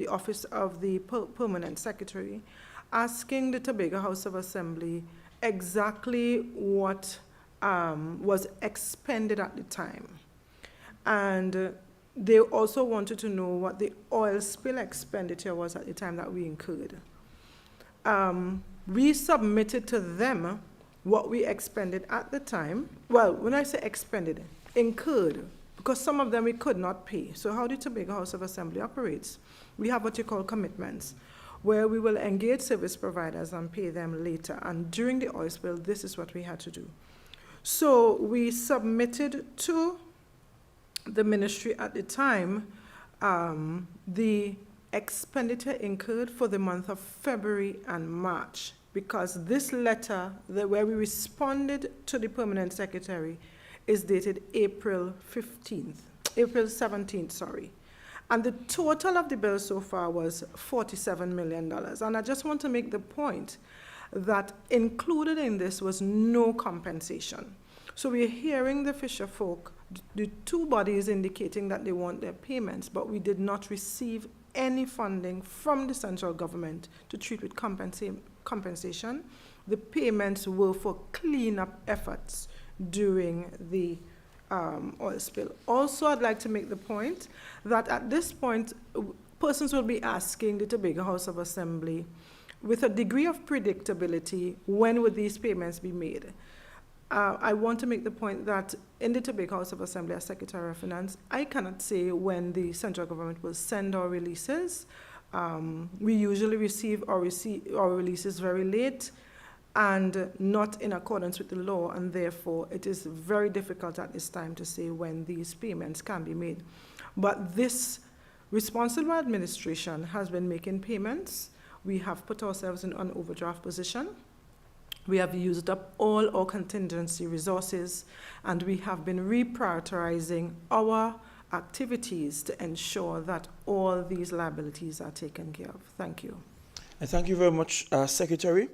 Office of the Permanent Secretary, asking the Tobago House of Assembly exactly what was expended at the time. And they also wanted to know what the oil spill expenditure was at the time that we incurred. We submitted to them what we expended at the time. Well, when I say expended, incurred, because some of them we could not pay. So how the Tobago House of Assembly operates, we have what you call commitments, where we will engage service providers and pay them later. And during the oil spill, this is what we had to do. So we submitted to the ministry at the time the expenditure incurred for the month of February and March, because this letter where we responded to the permanent secretary is dated April 17th, sorry. And the total of the bill so far was $47 million. And I just want to make the point that included in this was no compensation. So we're hearing the Fisherfolk, the two bodies indicating that they want their payments, but we did not receive any funding from the central government to treat with compensation. The payments were for cleanup efforts during the oil spill. Also, I'd like to make the point that at this point, persons will be asking the Tobago House of Assembly with a degree of predictability, when would these payments be made? I want to make the point that in the Tobago House of Assembly as Secretary of Finance, I cannot say when the central government will send our releases. We usually receive our releases very late and not in accordance with the law, and therefore it is very difficult at this time to say when these payments can be made. But this responsible administration has been making payments. We have put ourselves in an overdraft position. We have used up all our contingency resources, and we have been reprioritizing our activities to ensure that all these liabilities are taken care of. Thank you. And thank you very much, Secretary.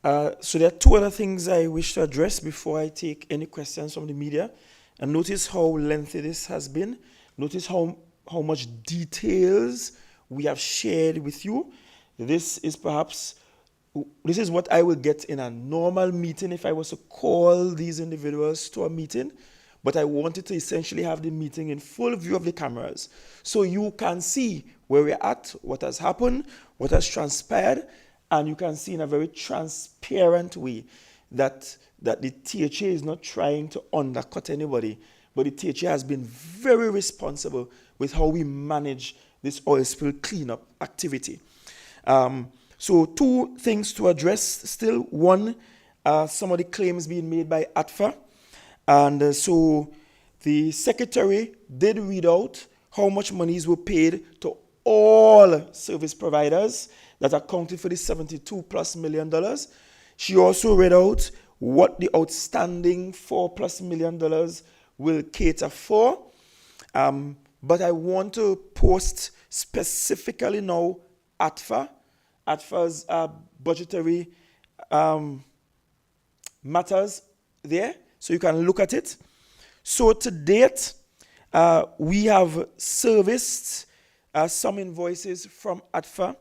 So there are two other things I wish to address before I take any questions from the media. And notice how lengthy this has been. Notice how much details we have shared with you. This is what I will get in a normal meeting if I was to call these individuals to a meeting. But I wanted to essentially have the meeting in full view of the cameras, so you can see where we're at, what has happened, what has transpired, and you can see in a very transparent way that the THA is not trying to undercut anybody, but the THA has been very responsible with how we manage this oil spill cleanup activity. So two things to address still. One, some of the claims being made by ATFA. And so the secretary did read out how much monies were paid to all service providers that accounted for the $72+ million. She also read out what the outstanding $4+ million will cater for. But I want to post specifically now ATFA's budgetary matters there, so you can look at it. So to date, we have serviced some invoices from ATFA,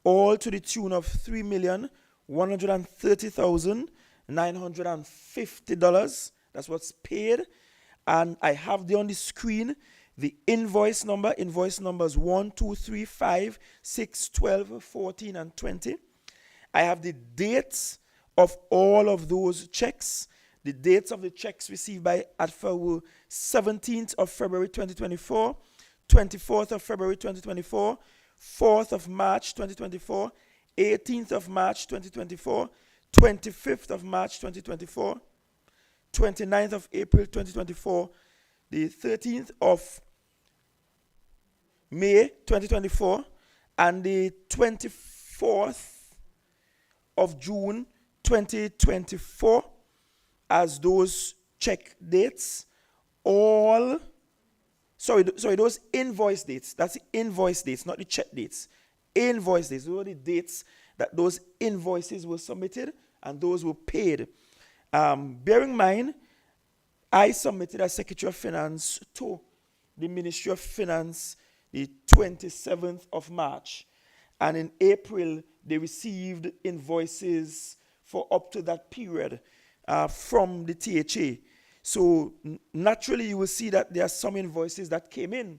all to the tune of $3,130,950. That's what's paid. And I have there on the screen the invoice numbers 1, 2, 3, 5, 6, 12, 14, and 20. I have the dates of all of those checks. The dates of the checks received by ATFA were 17th of February 2024, 24th of February 2024, 4th of March 2024, 18th of March 2024, 25th of March 2024, 29th of April 2024, the 13th of May 2024, and the 24th of June 2024 as those check dates. Those invoice dates. That's the invoice dates, not the check dates. Invoice dates. Those are the dates that those invoices were submitted and those were paid. Bear in mind, I submitted as Secretary of Finance to the Ministry of Finance the 27th of March. And in April, they received invoices for up to that period from the THA. So naturally, you will see that there are some invoices that came in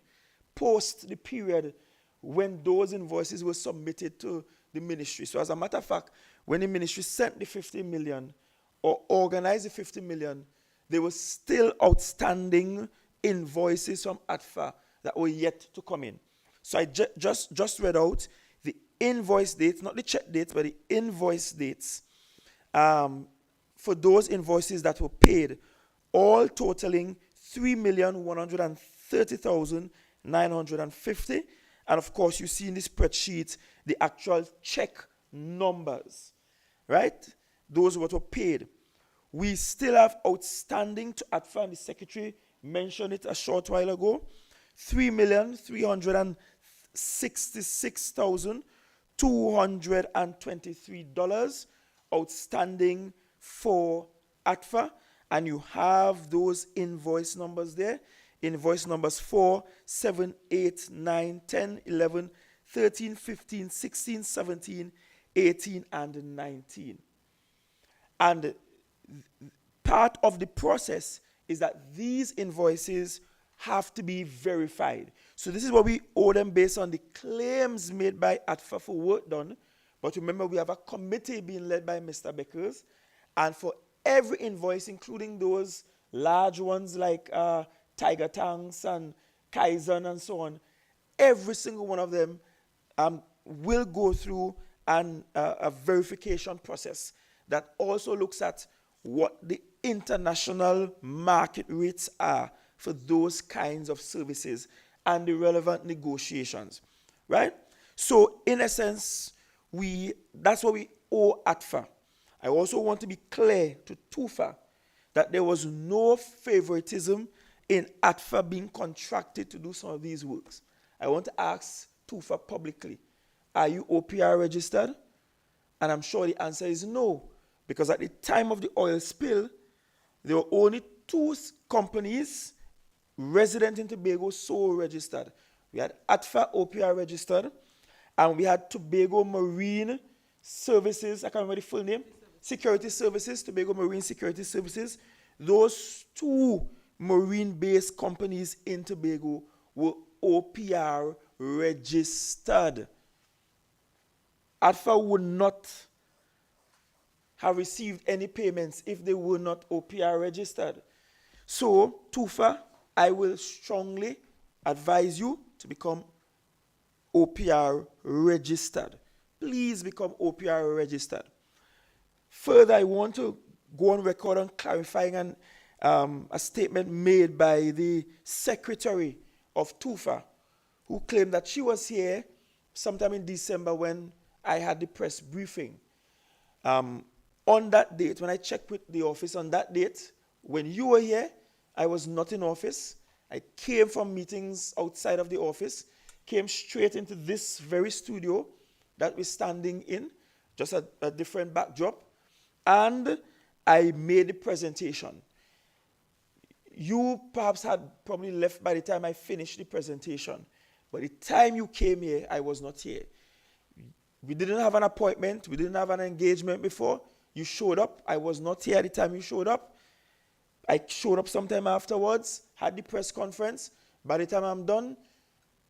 post the period when those invoices were submitted to the ministry. So as a matter of fact, when the ministry sent the 50 million or organized the 50 million, there were still outstanding invoices from ATFA that were yet to come in. So I just read out the invoice dates, not the check dates, but the invoice dates for those invoices that were paid, all totaling 3,130,950. And of course, you see in the spreadsheet the actual check numbers, right? Those were paid. We still have outstanding to ATFA, and the Secretary mentioned it a short while ago, $3,366,223 outstanding for ATFA, and you have those invoice numbers there. Invoice numbers 4, 7, 8, 9, 10, 11, 13, 15, 16, 17, 18, and 19. And part of the process is that these invoices have to be verified. So this is what we owe them based on the claims made by ATFA for work done. But remember, we have a committee being led by Mr. Beckers. And for every invoice, including those large ones like Tiger Tanks and Kaizen and so on, every single one of them will go through a verification process that also looks at what the international market rates are for those kinds of services and the relevant negotiations, right? So in essence, that's what we owe ATFA. I also want to be clear to TUFA that there was no favoritism in ATFA being contracted to do some of these works. I want to ask TUFA publicly, are you OPR registered? And I'm sure the answer is no, because at the time of the oil spill, there were only 2 companies resident in Tobago so registered. We had ATFA OPR registered, and we had Tobago Marine Services, I can't remember the full name, Security Services, Tobago Marine Security Services. Those 2 marine-based companies in Tobago were OPR registered. ATFA would not have received any payments if they were not OPR registered. So, TUFA, I will strongly advise you to become OPR registered. Please become OPR registered. Further, I want to go on record on clarifying a statement made by the Secretary of TUFA, who claimed that she was here sometime in December when I had the press briefing. On that date, when I checked with the office on that date, when you were here, I was not in office. I came from meetings outside of the office, came straight into this very studio that we're standing in, just a different backdrop, and I made the presentation. You perhaps had probably left by the time I finished the presentation, but the time you came here, I was not here. We didn't have an appointment, we didn't have an engagement before. You showed up, I was not here at the time you showed up. I showed up sometime afterwards, had the press conference. By the time I'm done,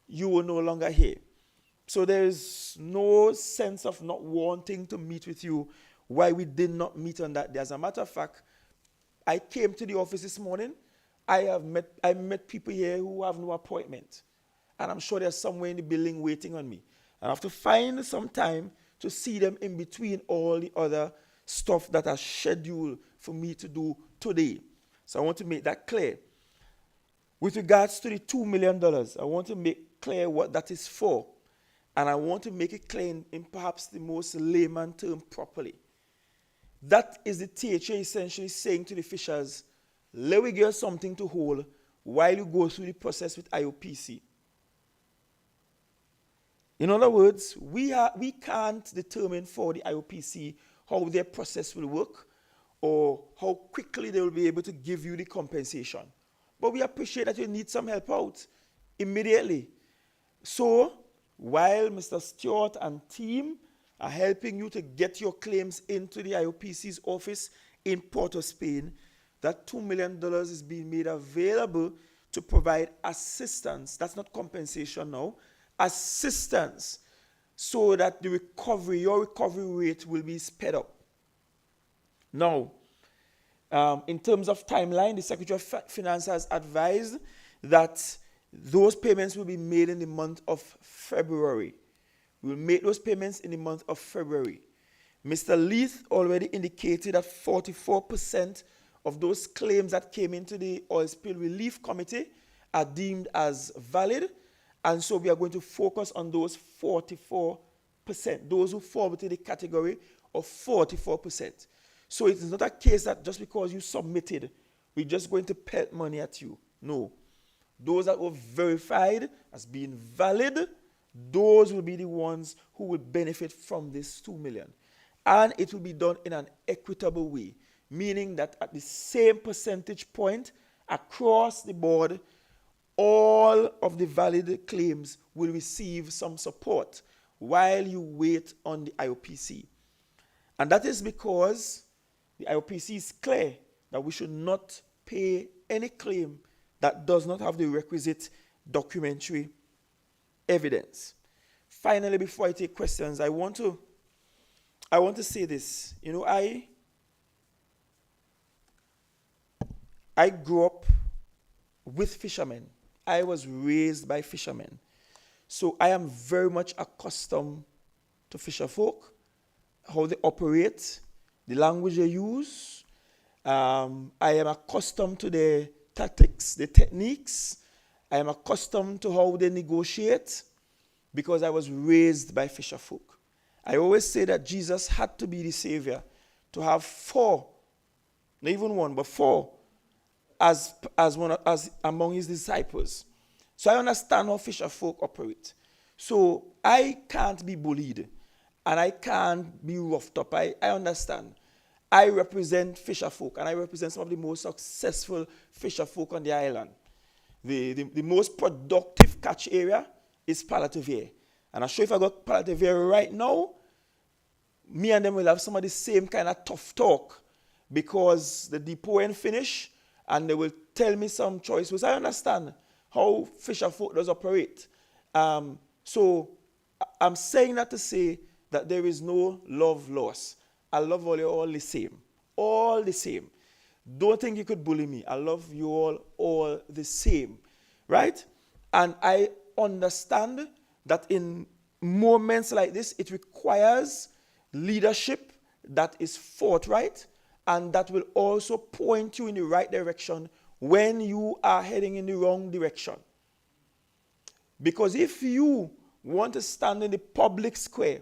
you were no longer here. So there is no sense of not wanting to meet with you why we did not meet on that day. As a matter of fact, I came to the office this morning. I met people here who have no appointment. And I'm sure they're somewhere in the building waiting on me. I have to find some time to see them in between all the other stuff that are scheduled for me to do today. So I want to make that clear. With regards to the $2 million, I want to make clear what that is for. And I want to make it clear in perhaps the most layman term properly. That is the THA essentially saying to the fishers, let me get something to hold while you go through the process with IOPC. In other words, we can't determine for the IOPC how their process will work or how quickly they will be able to give you the compensation. But we appreciate that you need some help out immediately. So, while Mr. Stewart and team are helping you to get your claims into the IOPC's office in Port of Spain, that $2 million is being made available to provide assistance. That's not compensation now. Assistance, so that the recovery, your recovery rate will be sped up. Now, in terms of timeline, the Secretary of Finance has advised that those payments will be made in the month of February. We will make those payments in the month of February. Mr. Leith already indicated that 44% of those claims that came into the Oil Spill Relief Committee are deemed as valid. And so we are going to focus on those 44%, those who fall within the category of 44%. So it is not a case that just because you submitted, we're just going to pelt money at you. No. Those that were verified as being valid, those will be the ones who will benefit from this $2 million. And it will be done in an equitable way, meaning that at the same percentage point across the board, all of the valid claims will receive some support while you wait on the IOPC. And that is because the IOPC is clear that we should not pay any claim that does not have the requisite documentary evidence. Finally, before I take questions, I want to say this. You know, I grew up with fishermen. I was raised by fishermen. So I am very much accustomed to fisherfolk, how they operate, the language they use. I am accustomed to their tactics, the techniques. I am accustomed to how they negotiate because I was raised by fisherfolk. I always say that Jesus had to be the Savior to have four, not even one, but four, as among his disciples. So I understand how fisherfolk operate. So I can't be bullied and I can't be roughed up. I understand. I represent fisherfolk and I represent some of the most successful fisherfolk on the island. The most productive catch area is Palatavere. And I'm sure if I got Palatavere right now, me and them will have some of the same kind of tough talk because the depot ain't finished and they will tell me some choices. I understand how fisherfolk does operate. So I'm saying that to say that there is no love lost. I love all the same. All the same. Don't think you could bully me. I love you all the same. Right? And I understand that in moments like this, it requires leadership that is forthright and that will also point you in the right direction when you are heading in the wrong direction. Because if you want to stand in the public square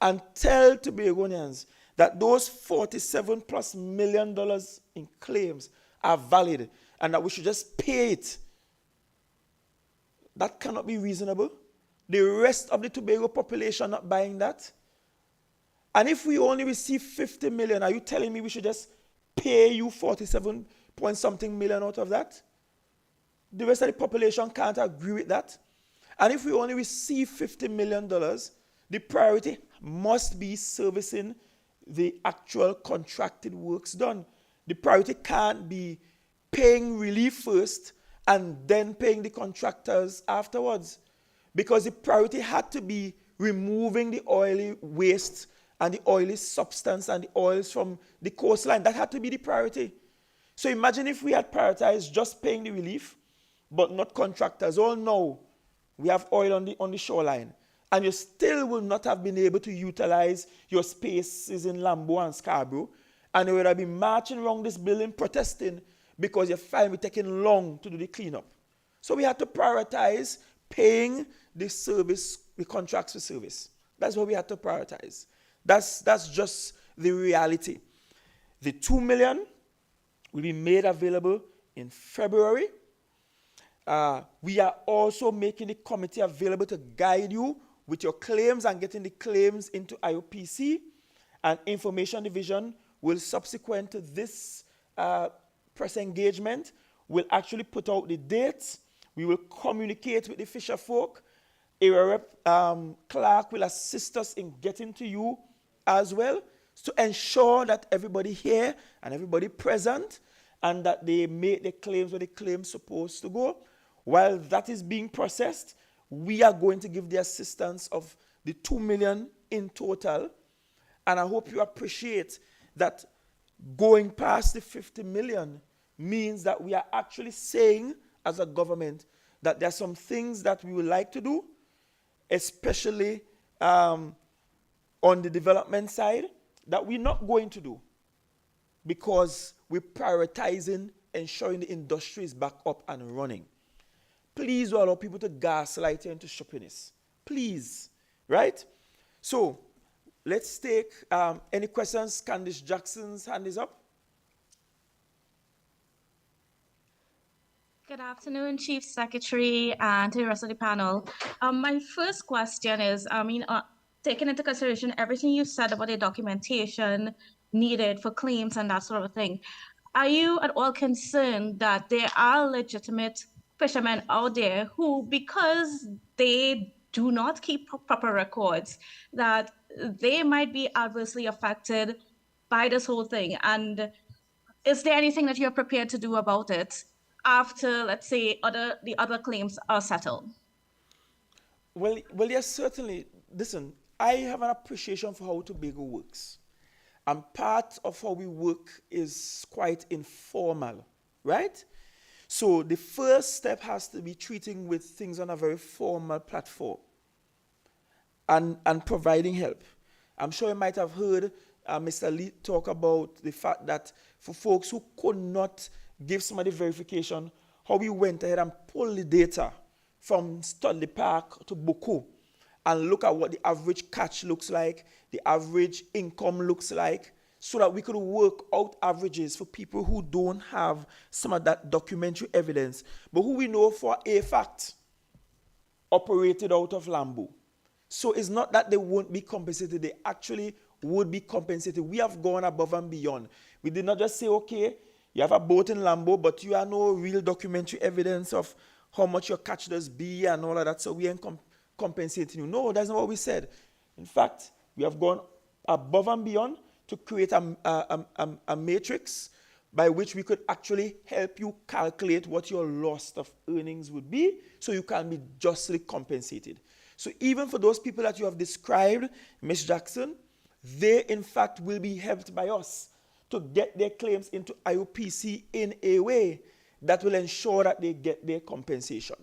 and tell Tobagonians that those $47+ million in claims are valid and that we should just pay it, that cannot be reasonable. The rest of the Tobago population not buying that. And if we only receive 50 million, are you telling me we should just pay you 47 point something million out of that? The rest of the population can't agree with that. And if we only receive $50 million, the priority must be servicing the actual contracted works done. The priority can't be paying relief first and then paying the contractors afterwards. Because the priority had to be removing the oily waste and the oily substance and the oils from the coastline. That had to be the priority. So imagine if we had prioritized just paying the relief, but not contractors. Oh no, we have oil on the shoreline. And you still will not have been able to utilize your spaces in Lambo and Scarborough. And you would have been marching around this building protesting because you find it taking long to do the cleanup. So we had to prioritize paying the service, the contracts for service. That's what we had to prioritize. That's just the reality. The $2 million will be made available in February. We are also making the committee available to guide you with your claims and getting the claims into IOPC. And Information Division will, subsequent to this press engagement, will actually put out the dates. We will communicate with the Fisherfolk. Area Rep Clark will assist us in getting to you as well, to ensure that everybody here and everybody present, and that they make the claims where the claims supposed to go. While that is being processed, we are going to give the assistance of the 2 million in total. And I hope you appreciate that going past the 50 million means that we are actually saying as a government that there are some things that we would like to do, especially on the development side, that we're not going to do because we're prioritizing ensuring the industry is back up and running. Please don't allow people to gaslight you into shoppiness. Please, right? So let's take any questions. Candice Jackson's hand is up. Good afternoon, Chief Secretary, and to the rest of the panel. My first question is, taking into consideration everything you said about the documentation needed for claims and that sort of thing, are you at all concerned that there are legitimate fishermen out there who, because they do not keep proper records, that they might be adversely affected by this whole thing? And is there anything that you're prepared to do about it after, let's say, the other claims are settled? Well, yes, certainly. Listen, I have an appreciation for how Tobago works. And part of how we work is quite informal, right? So the first step has to be treating with things on a very formal platform and providing help. I'm sure you might have heard Mr. Lee talk about the fact that for folks who could not give somebody verification, how we went ahead and pulled the data from Studley Park to Boko and look at what the average catch looks like, the average income looks like, so that we could work out averages for people who don't have some of that documentary evidence, but who we know for a fact operated out of Lambo. So it's not that they won't be compensated, they actually would be compensated. We have gone above and beyond. We did not just say, okay, you have a boat in Lambo, but you have no real documentary evidence of how much your catch does be and all of that, so we ain't compensating you. No, that's not what we said. In fact, we have gone above and beyond to create a matrix by which we could actually help you calculate what your loss of earnings would be so you can be justly compensated. So even for those people that you have described, Ms. Jackson, they in fact will be helped by us to get their claims into IOPC in a way that will ensure that they get their compensation.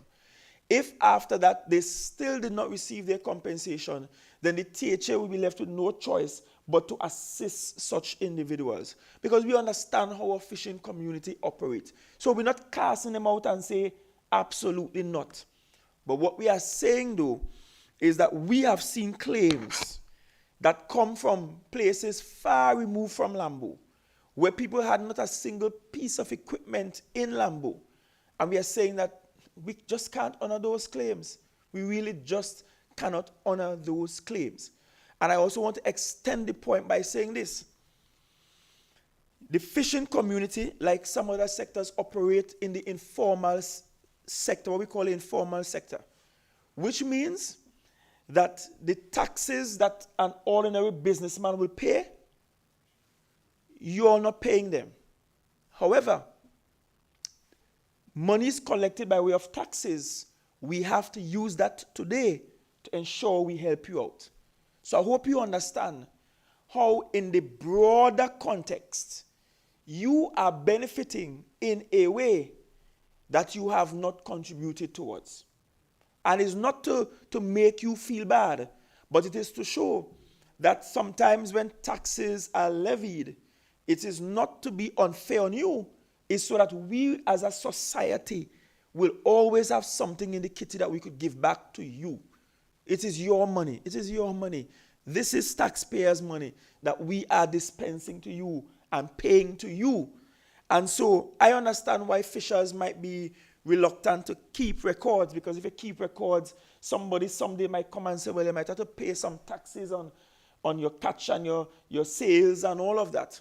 If after that they still did not receive their compensation, then the THA will be left with no choice but to assist such individuals. Because we understand how our fishing community operates. So we're not casting them out and say, absolutely not. But what we are saying though, is that we have seen claims that come from places far removed from Lambo, where people had not a single piece of equipment in Lambo. And we are saying that we just can't honor those claims. We really just cannot honor those claims. And I also want to extend the point by saying this. The fishing community, like some other sectors, operate in the informal sector, what we call the informal sector, which means that the taxes that an ordinary businessman will pay, you are not paying them. However, money is collected by way of taxes. We have to use that today to ensure we help you out. So I hope you understand how in the broader context, you are benefiting in a way that you have not contributed towards. And it's not to make you feel bad, but it is to show that sometimes when taxes are levied, it is not to be unfair on you. It's so that we as a society will always have something in the kitty that we could give back to you. It is your money. It is your money. This is taxpayers' money that we are dispensing to you and paying to you. And so I understand why fishers might be reluctant to keep records, because if you keep records, somebody someday might come and say, well, you might have to pay some taxes on your catch and your sales and all of that.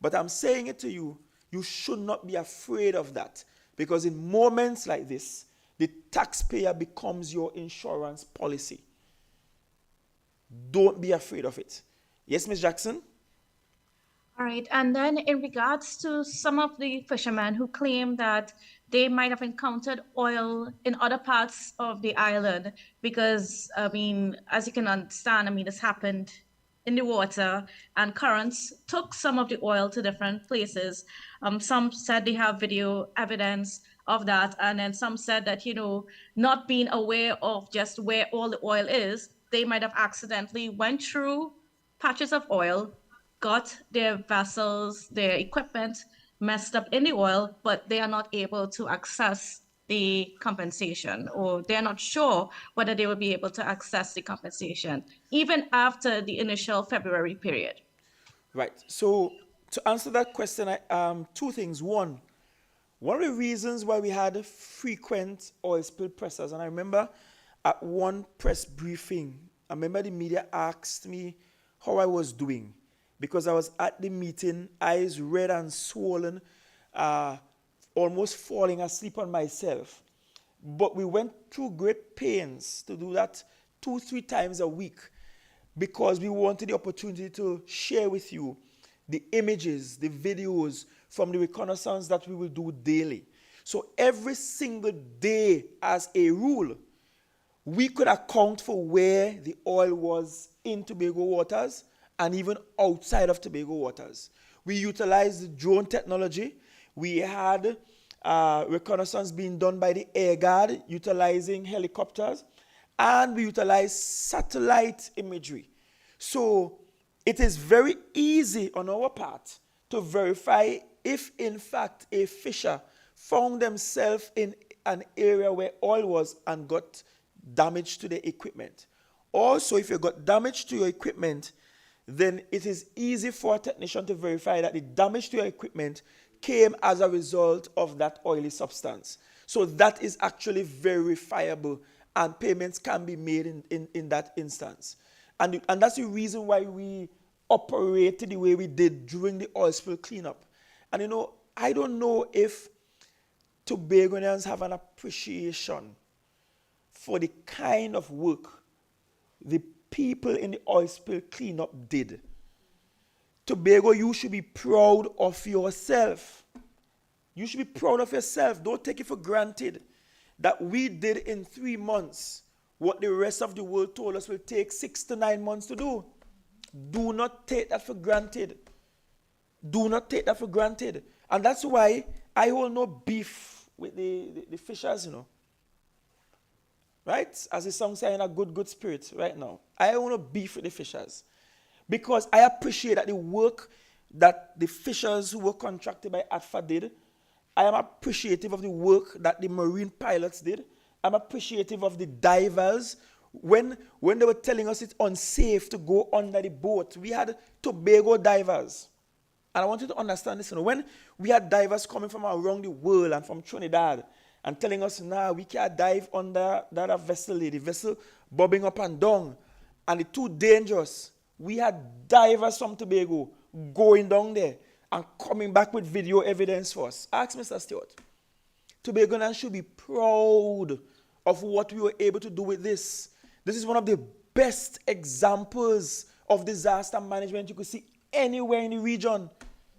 But I'm saying it to you, you should not be afraid of that. Because in moments like this, the taxpayer becomes your insurance policy. Don't be afraid of it. Yes, Ms. Jackson? All right, and then in regards to some of the fishermen who claim that they might have encountered oil in other parts of the island, because, I mean, as you can understand, I mean, this happened in the water and currents took some of the oil to different places. Some said they have video evidence of that, and then some said that, you know, not being aware of just where all the oil is, they might have accidentally went through patches of oil, got their vessels, their equipment messed up in the oil, but they are not able to access the compensation, or they're not sure whether they will be able to access the compensation, even after the initial February period. Right. So to answer that question, two things. One of the reasons why we had frequent oil spill pressers, and I remember at one press briefing, I remember the media asked me how I was doing, because I was at the meeting, eyes red and swollen, almost falling asleep on myself. But we went through great pains to do that 2-3 times a week, because we wanted the opportunity to share with you the images, the videos from the reconnaissance that we will do daily. So every single day, as a rule, we could account for where the oil was in Tobago waters and even outside of Tobago waters. We utilized drone technology. We had reconnaissance being done by the Air Guard, utilizing helicopters, and we utilized satellite imagery. So it is very easy on our part to verify if, in fact, a fisher found themselves in an area where oil was and got damage to the equipment. Also, if you got damage to your equipment, then it is easy for a technician to verify that the damage to your equipment came as a result of that oily substance. So that is actually verifiable, and payments can be made in that instance. And that's the reason why we operated the way we did during the oil spill cleanup. And you know, I don't know if Tobagonians have an appreciation for the kind of work the people in the oil spill cleanup did. Tobago, you should be proud of yourself. You should be proud of yourself. Don't take it for granted that we did in 3 months what the rest of the world told us will take 6 to 9 months to do. Do not take that for granted. Do not take that for granted. And that's why I hold no beef with the fishers, you know. Right? As the song says, in a good spirit right now. I hold no beef with the fishers. Because I appreciate that the work that the fishers who were contracted by ATFA did. I am appreciative of the work that the marine pilots did. I'm appreciative of the divers. When they were telling us it's unsafe to go under the boat, we had Tobago divers. And I want you to understand this. You know, when we had divers coming from around the world and from Trinidad and telling us, nah, we can't dive under that vessel, the vessel bobbing up and down, and it's too dangerous. We had divers from Tobago going down there and coming back with video evidence for us. Ask Mr. Stewart. Tobagonians should be proud of what we were able to do with this. This is one of the best examples of disaster management you could see anywhere in the region.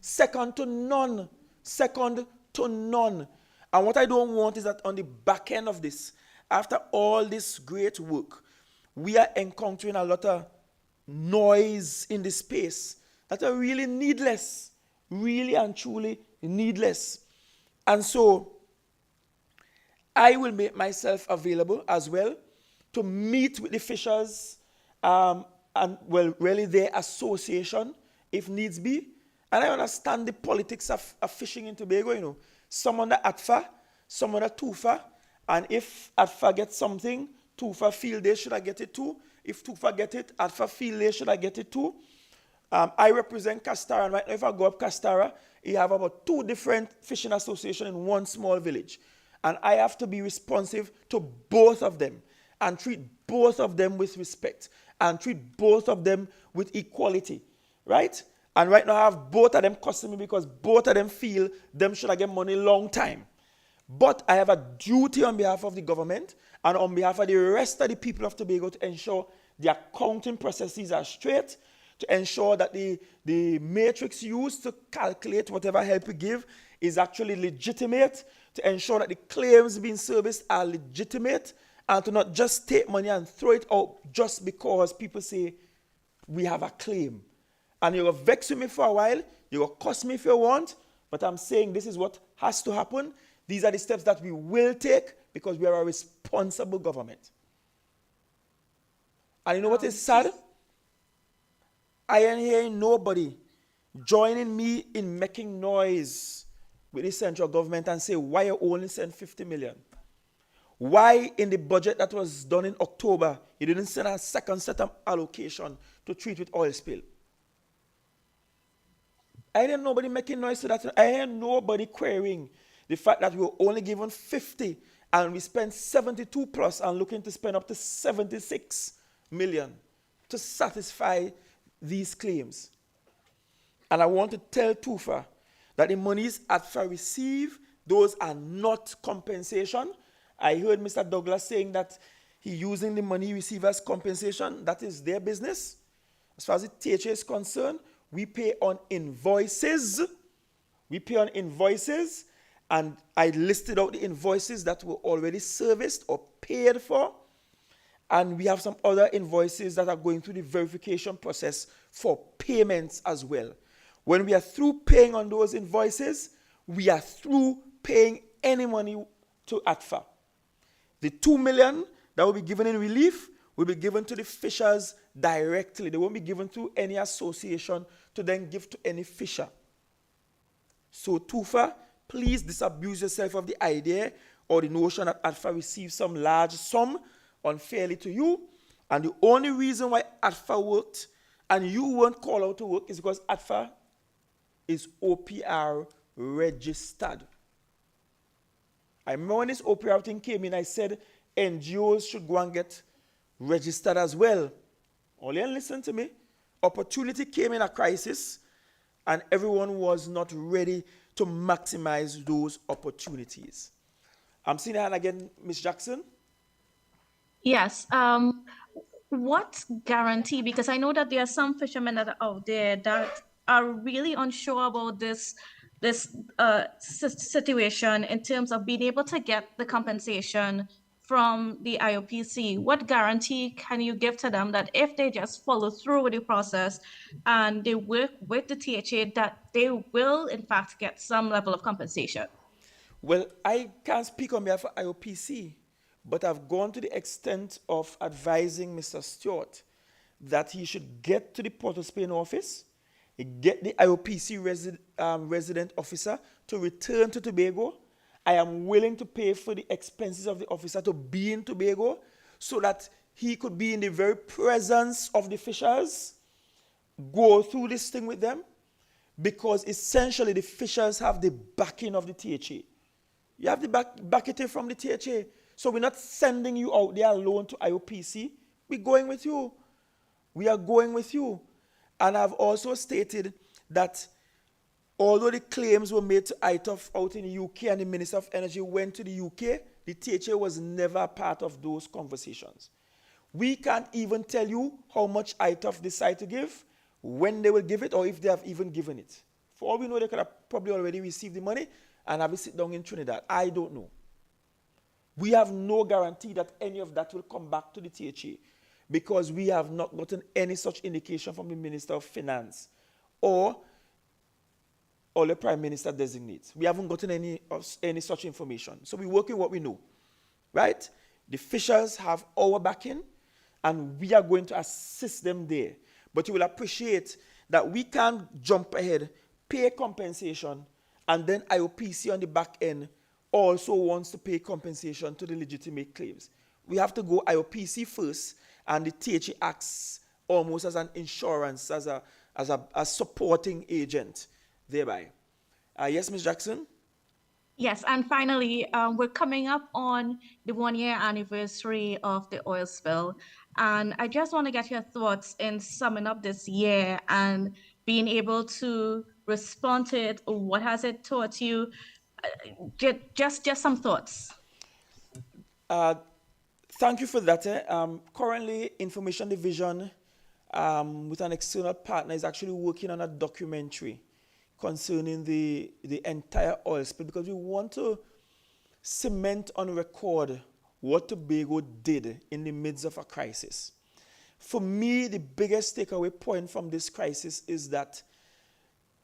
Second to none. Second to none. And what I don't want is that on the back end of this, after all this great work, we are encountering a lot of noise in the space that are really needless. Really and truly needless. And so, I will make myself available as well to meet with the fishers and, well, really their association, if needs be. And I understand the politics of fishing in Tobago, you know. Some under ATFA, some under TUFA. And if ATFA gets something, TUFA feel they should have get it too. If TUFA get it, ATFA feel they should have get it too. I represent Castara, and right now if I go up Castara, you have about 2 different fishing associations in one small village. And I have to be responsive to both of them and treat both of them with respect and treat both of them with equality, right? And right now I have both of them costing me because both of them feel them should have get money long time. But I have a duty on behalf of the government and on behalf of the rest of the people of Tobago to ensure the accounting processes are straight, to ensure that the matrix used to calculate whatever help we give is actually legitimate, to ensure that the claims being serviced are legitimate, and to not just take money and throw it out just because people say we have a claim. And you're going to vex with me for a while, you're going to cost me if you want, but I'm saying this is what has to happen. These are the steps that we will take because we are a responsible government. And you know what is sad? I ain't hearing nobody joining me in making noise with the central government and say, why you only send 50 million? Why in the budget that was done in October, you didn't send a second set of allocation to treat with oil spill? I didn't nobody making noise to that. I heard nobody querying the fact that we were only given 50 and we spent 72 plus and looking to spend up to 76 million to satisfy these claims. And I want to tell TUFA that the monies ADFA receive, those are not compensation. I heard Mr. Douglas saying that he using the money he receives as compensation. That is their business. As far as the THA is concerned, we pay on invoices. We pay on invoices, and I listed out the invoices that were already serviced or paid for. And we have some other invoices that are going through the verification process for payments as well. When we are through paying on those invoices, we are through paying any money to ADFA. The 2 million that will be given in relief will be given to the fishers directly. They won't be given through any association to then give to any fisher. So TUFA, please disabuse yourself of the idea or the notion that ADFA receives some large sum unfairly to you. And the only reason why ADFA worked and you weren't called out to work is because ADFA is OPR registered. I remember when this OPR thing came in, I said NGOs should go and get registered as well. Only listen to me. Opportunity came in a crisis, and everyone was not ready to maximize those opportunities. I'm seeing that again, Ms. Jackson. Yes. What guarantee? Because I know that there are some fishermen that are out there that are really unsure about this situation in terms of being able to get the compensation from the IOPC. What guarantee can you give to them that if they just follow through with the process and they work with the THA, that they will in fact get some level of compensation? Well, I can't speak on behalf of IOPC, but I've gone to the extent of advising Mr. Stewart that he should get to the Port of Spain office, get the IOPC resident officer to return to Tobago. I am willing to pay for the expenses of the officer to be in Tobago so that he could be in the very presence of the fishers, go through this thing with them, because essentially the fishers have the backing of the THA. You have the backing from the THA. So we're not sending you out there alone to IOPC. We're going with you. We are going with you. And I've also stated that although the claims were made to ITOF out in the UK and the Minister of Energy went to the UK, the THA was never a part of those conversations. We can't even tell you how much ITOF decide to give, when they will give it, or if they have even given it. For all we know, they could have probably already received the money and have it sit down in Trinidad. I don't know. We have no guarantee that any of that will come back to the THA because we have not gotten any such indication from the Minister of Finance or the Prime Minister designates. We haven't gotten any such information. So we work with what we know, right? The fishers have our backing, and we are going to assist them there. But you will appreciate that we can't jump ahead, pay compensation, and then IOPC on the back end also wants to pay compensation to the legitimate claims. We have to go IOPC first, and the THA acts almost as an insurance, as a supporting agent thereby. Yes, Ms. Jackson? Yes, and finally, we're coming up on the 1-year anniversary of the oil spill. And I just want to get your thoughts in summing up this year and being able to respond to it? What has it taught you? Just some thoughts. Thank you for that. Currently, Information Division with an external partner is actually working on a documentary concerning the entire oil spill, because we want to cement on record what Tobago did in the midst of a crisis. For me, the biggest takeaway point from this crisis is that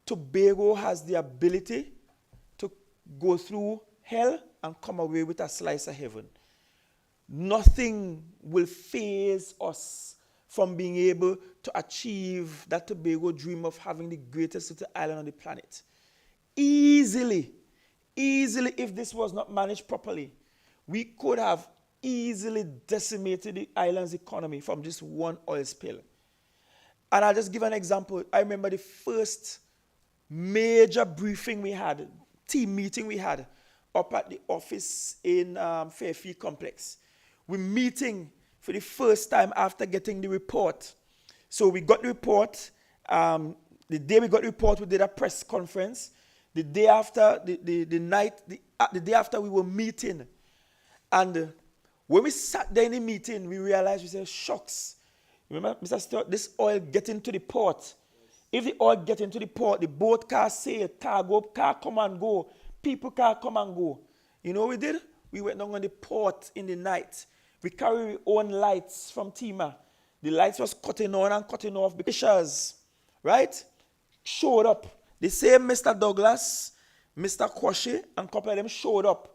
Tobago has the ability to go through hell and come away with a slice of heaven. Nothing will faze us from being able to achieve that Tobago dream of having the greatest little island on the planet. Easily, if this was not managed properly, we could have easily decimated the island's economy from just one oil spill. And I'll just give an example. I remember the first major briefing we had, team meeting we had up at the office in Fairfield Complex. We're meeting for the first time after getting the report. So we got the report. The day we got the report, we did a press conference. The day after, the day after we were meeting. And when we sat there in the meeting, we realized, we said, shucks. Remember, Mr. Stewart, this oil getting to the port. If the oil get into the port, the boat car sail, cargo car come and go, people car come and go. You know what we did? We went down on the port in the night. We carry our own lights from Tima. The lights was cutting on and cutting off. The fishers, right, showed up. The same Mr. Douglas, Mr. Kwashe, and a couple of them showed up.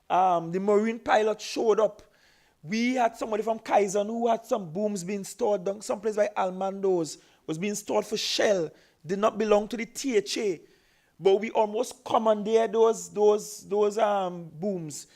The marine pilot showed up. We had somebody from Kaizen who had some booms being stored down someplace by Almando's, was being stored for Shell, did not belong to the THA. But we almost commandeered those booms.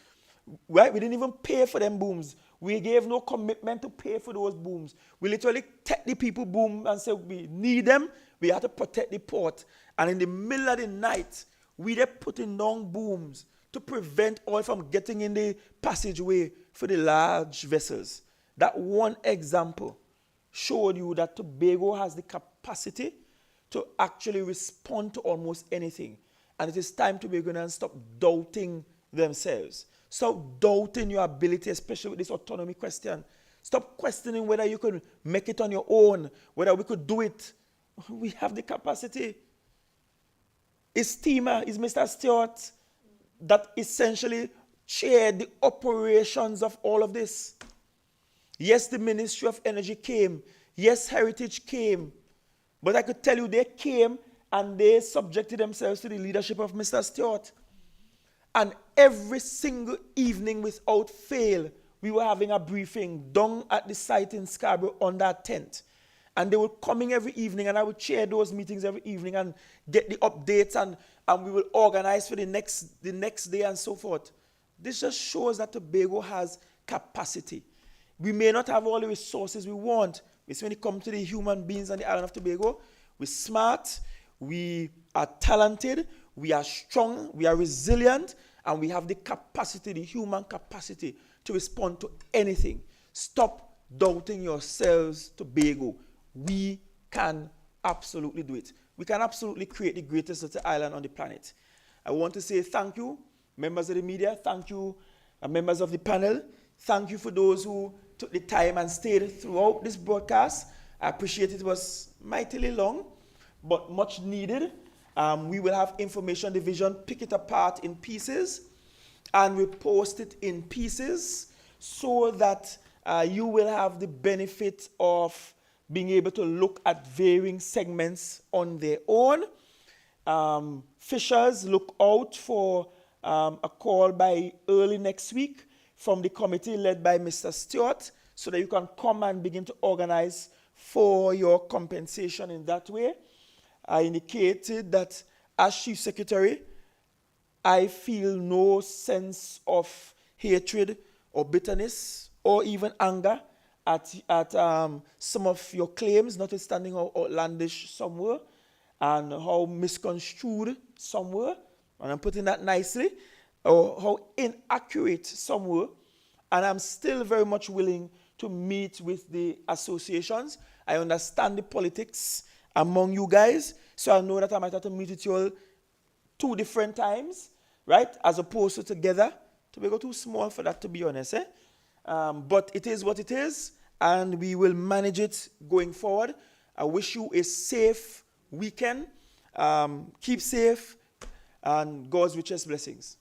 Right? We didn't even pay for them booms. We gave no commitment to pay for those booms. We literally take the people boom and say we need them. We have to protect the port. And in the middle of the night, we were putting down booms to prevent oil from getting in the passageway for the large vessels. That one example showed you that Tobago has the capacity to actually respond to almost anything. And it is time Tobagonians stop doubting themselves. Stop doubting your ability, especially with this autonomy question. Stop questioning whether you could make it on your own, whether we could do it. We have the capacity. Is Mr. Stewart that essentially chaired the operations of all of this? Yes, the Ministry of Energy came. Yes, Heritage came. But I could tell you they came and they subjected themselves to the leadership of Mr. Stewart. And every single evening without fail, we were having a briefing down at the site in Scarborough on that tent. And they were coming every evening, and I would chair those meetings every evening and get the updates, and we will organize for the next day and so forth. This just shows that Tobago has capacity. We may not have all the resources we want. It's when it comes to the human beings on the island of Tobago. We're smart, we are talented, we are strong, we are resilient, and we have the capacity, the human capacity to respond to anything. Stop doubting yourselves, Tobago. We can absolutely do it. We can absolutely create the greatest little island on the planet. I want to say thank you, members of the media. Thank you, members of the panel. Thank you for those who took the time and stayed throughout this broadcast. I appreciate it. It was mightily long, but much needed. We will have Information Division pick it apart in pieces and we post it in pieces so that you will have the benefit of being able to look at varying segments on their own. Fishers, look out for a call by early next week from the committee led by Mr. Stewart so that you can come and begin to organize for your compensation in that way. I indicated that as Chief Secretary, I feel no sense of hatred or bitterness or even anger at some of your claims, notwithstanding how outlandish some were and how misconstrued some were, and I'm putting that nicely, or how inaccurate some were. And I'm still very much willing to meet with the associations. I understand the politics. among you guys. So I know that I might have to meet with you all 2 different times, right? As opposed to together. Tobago too small for that, to be honest. But it is what it is, and we will manage it going forward. I wish you a safe weekend. Keep safe, and God's richest blessings.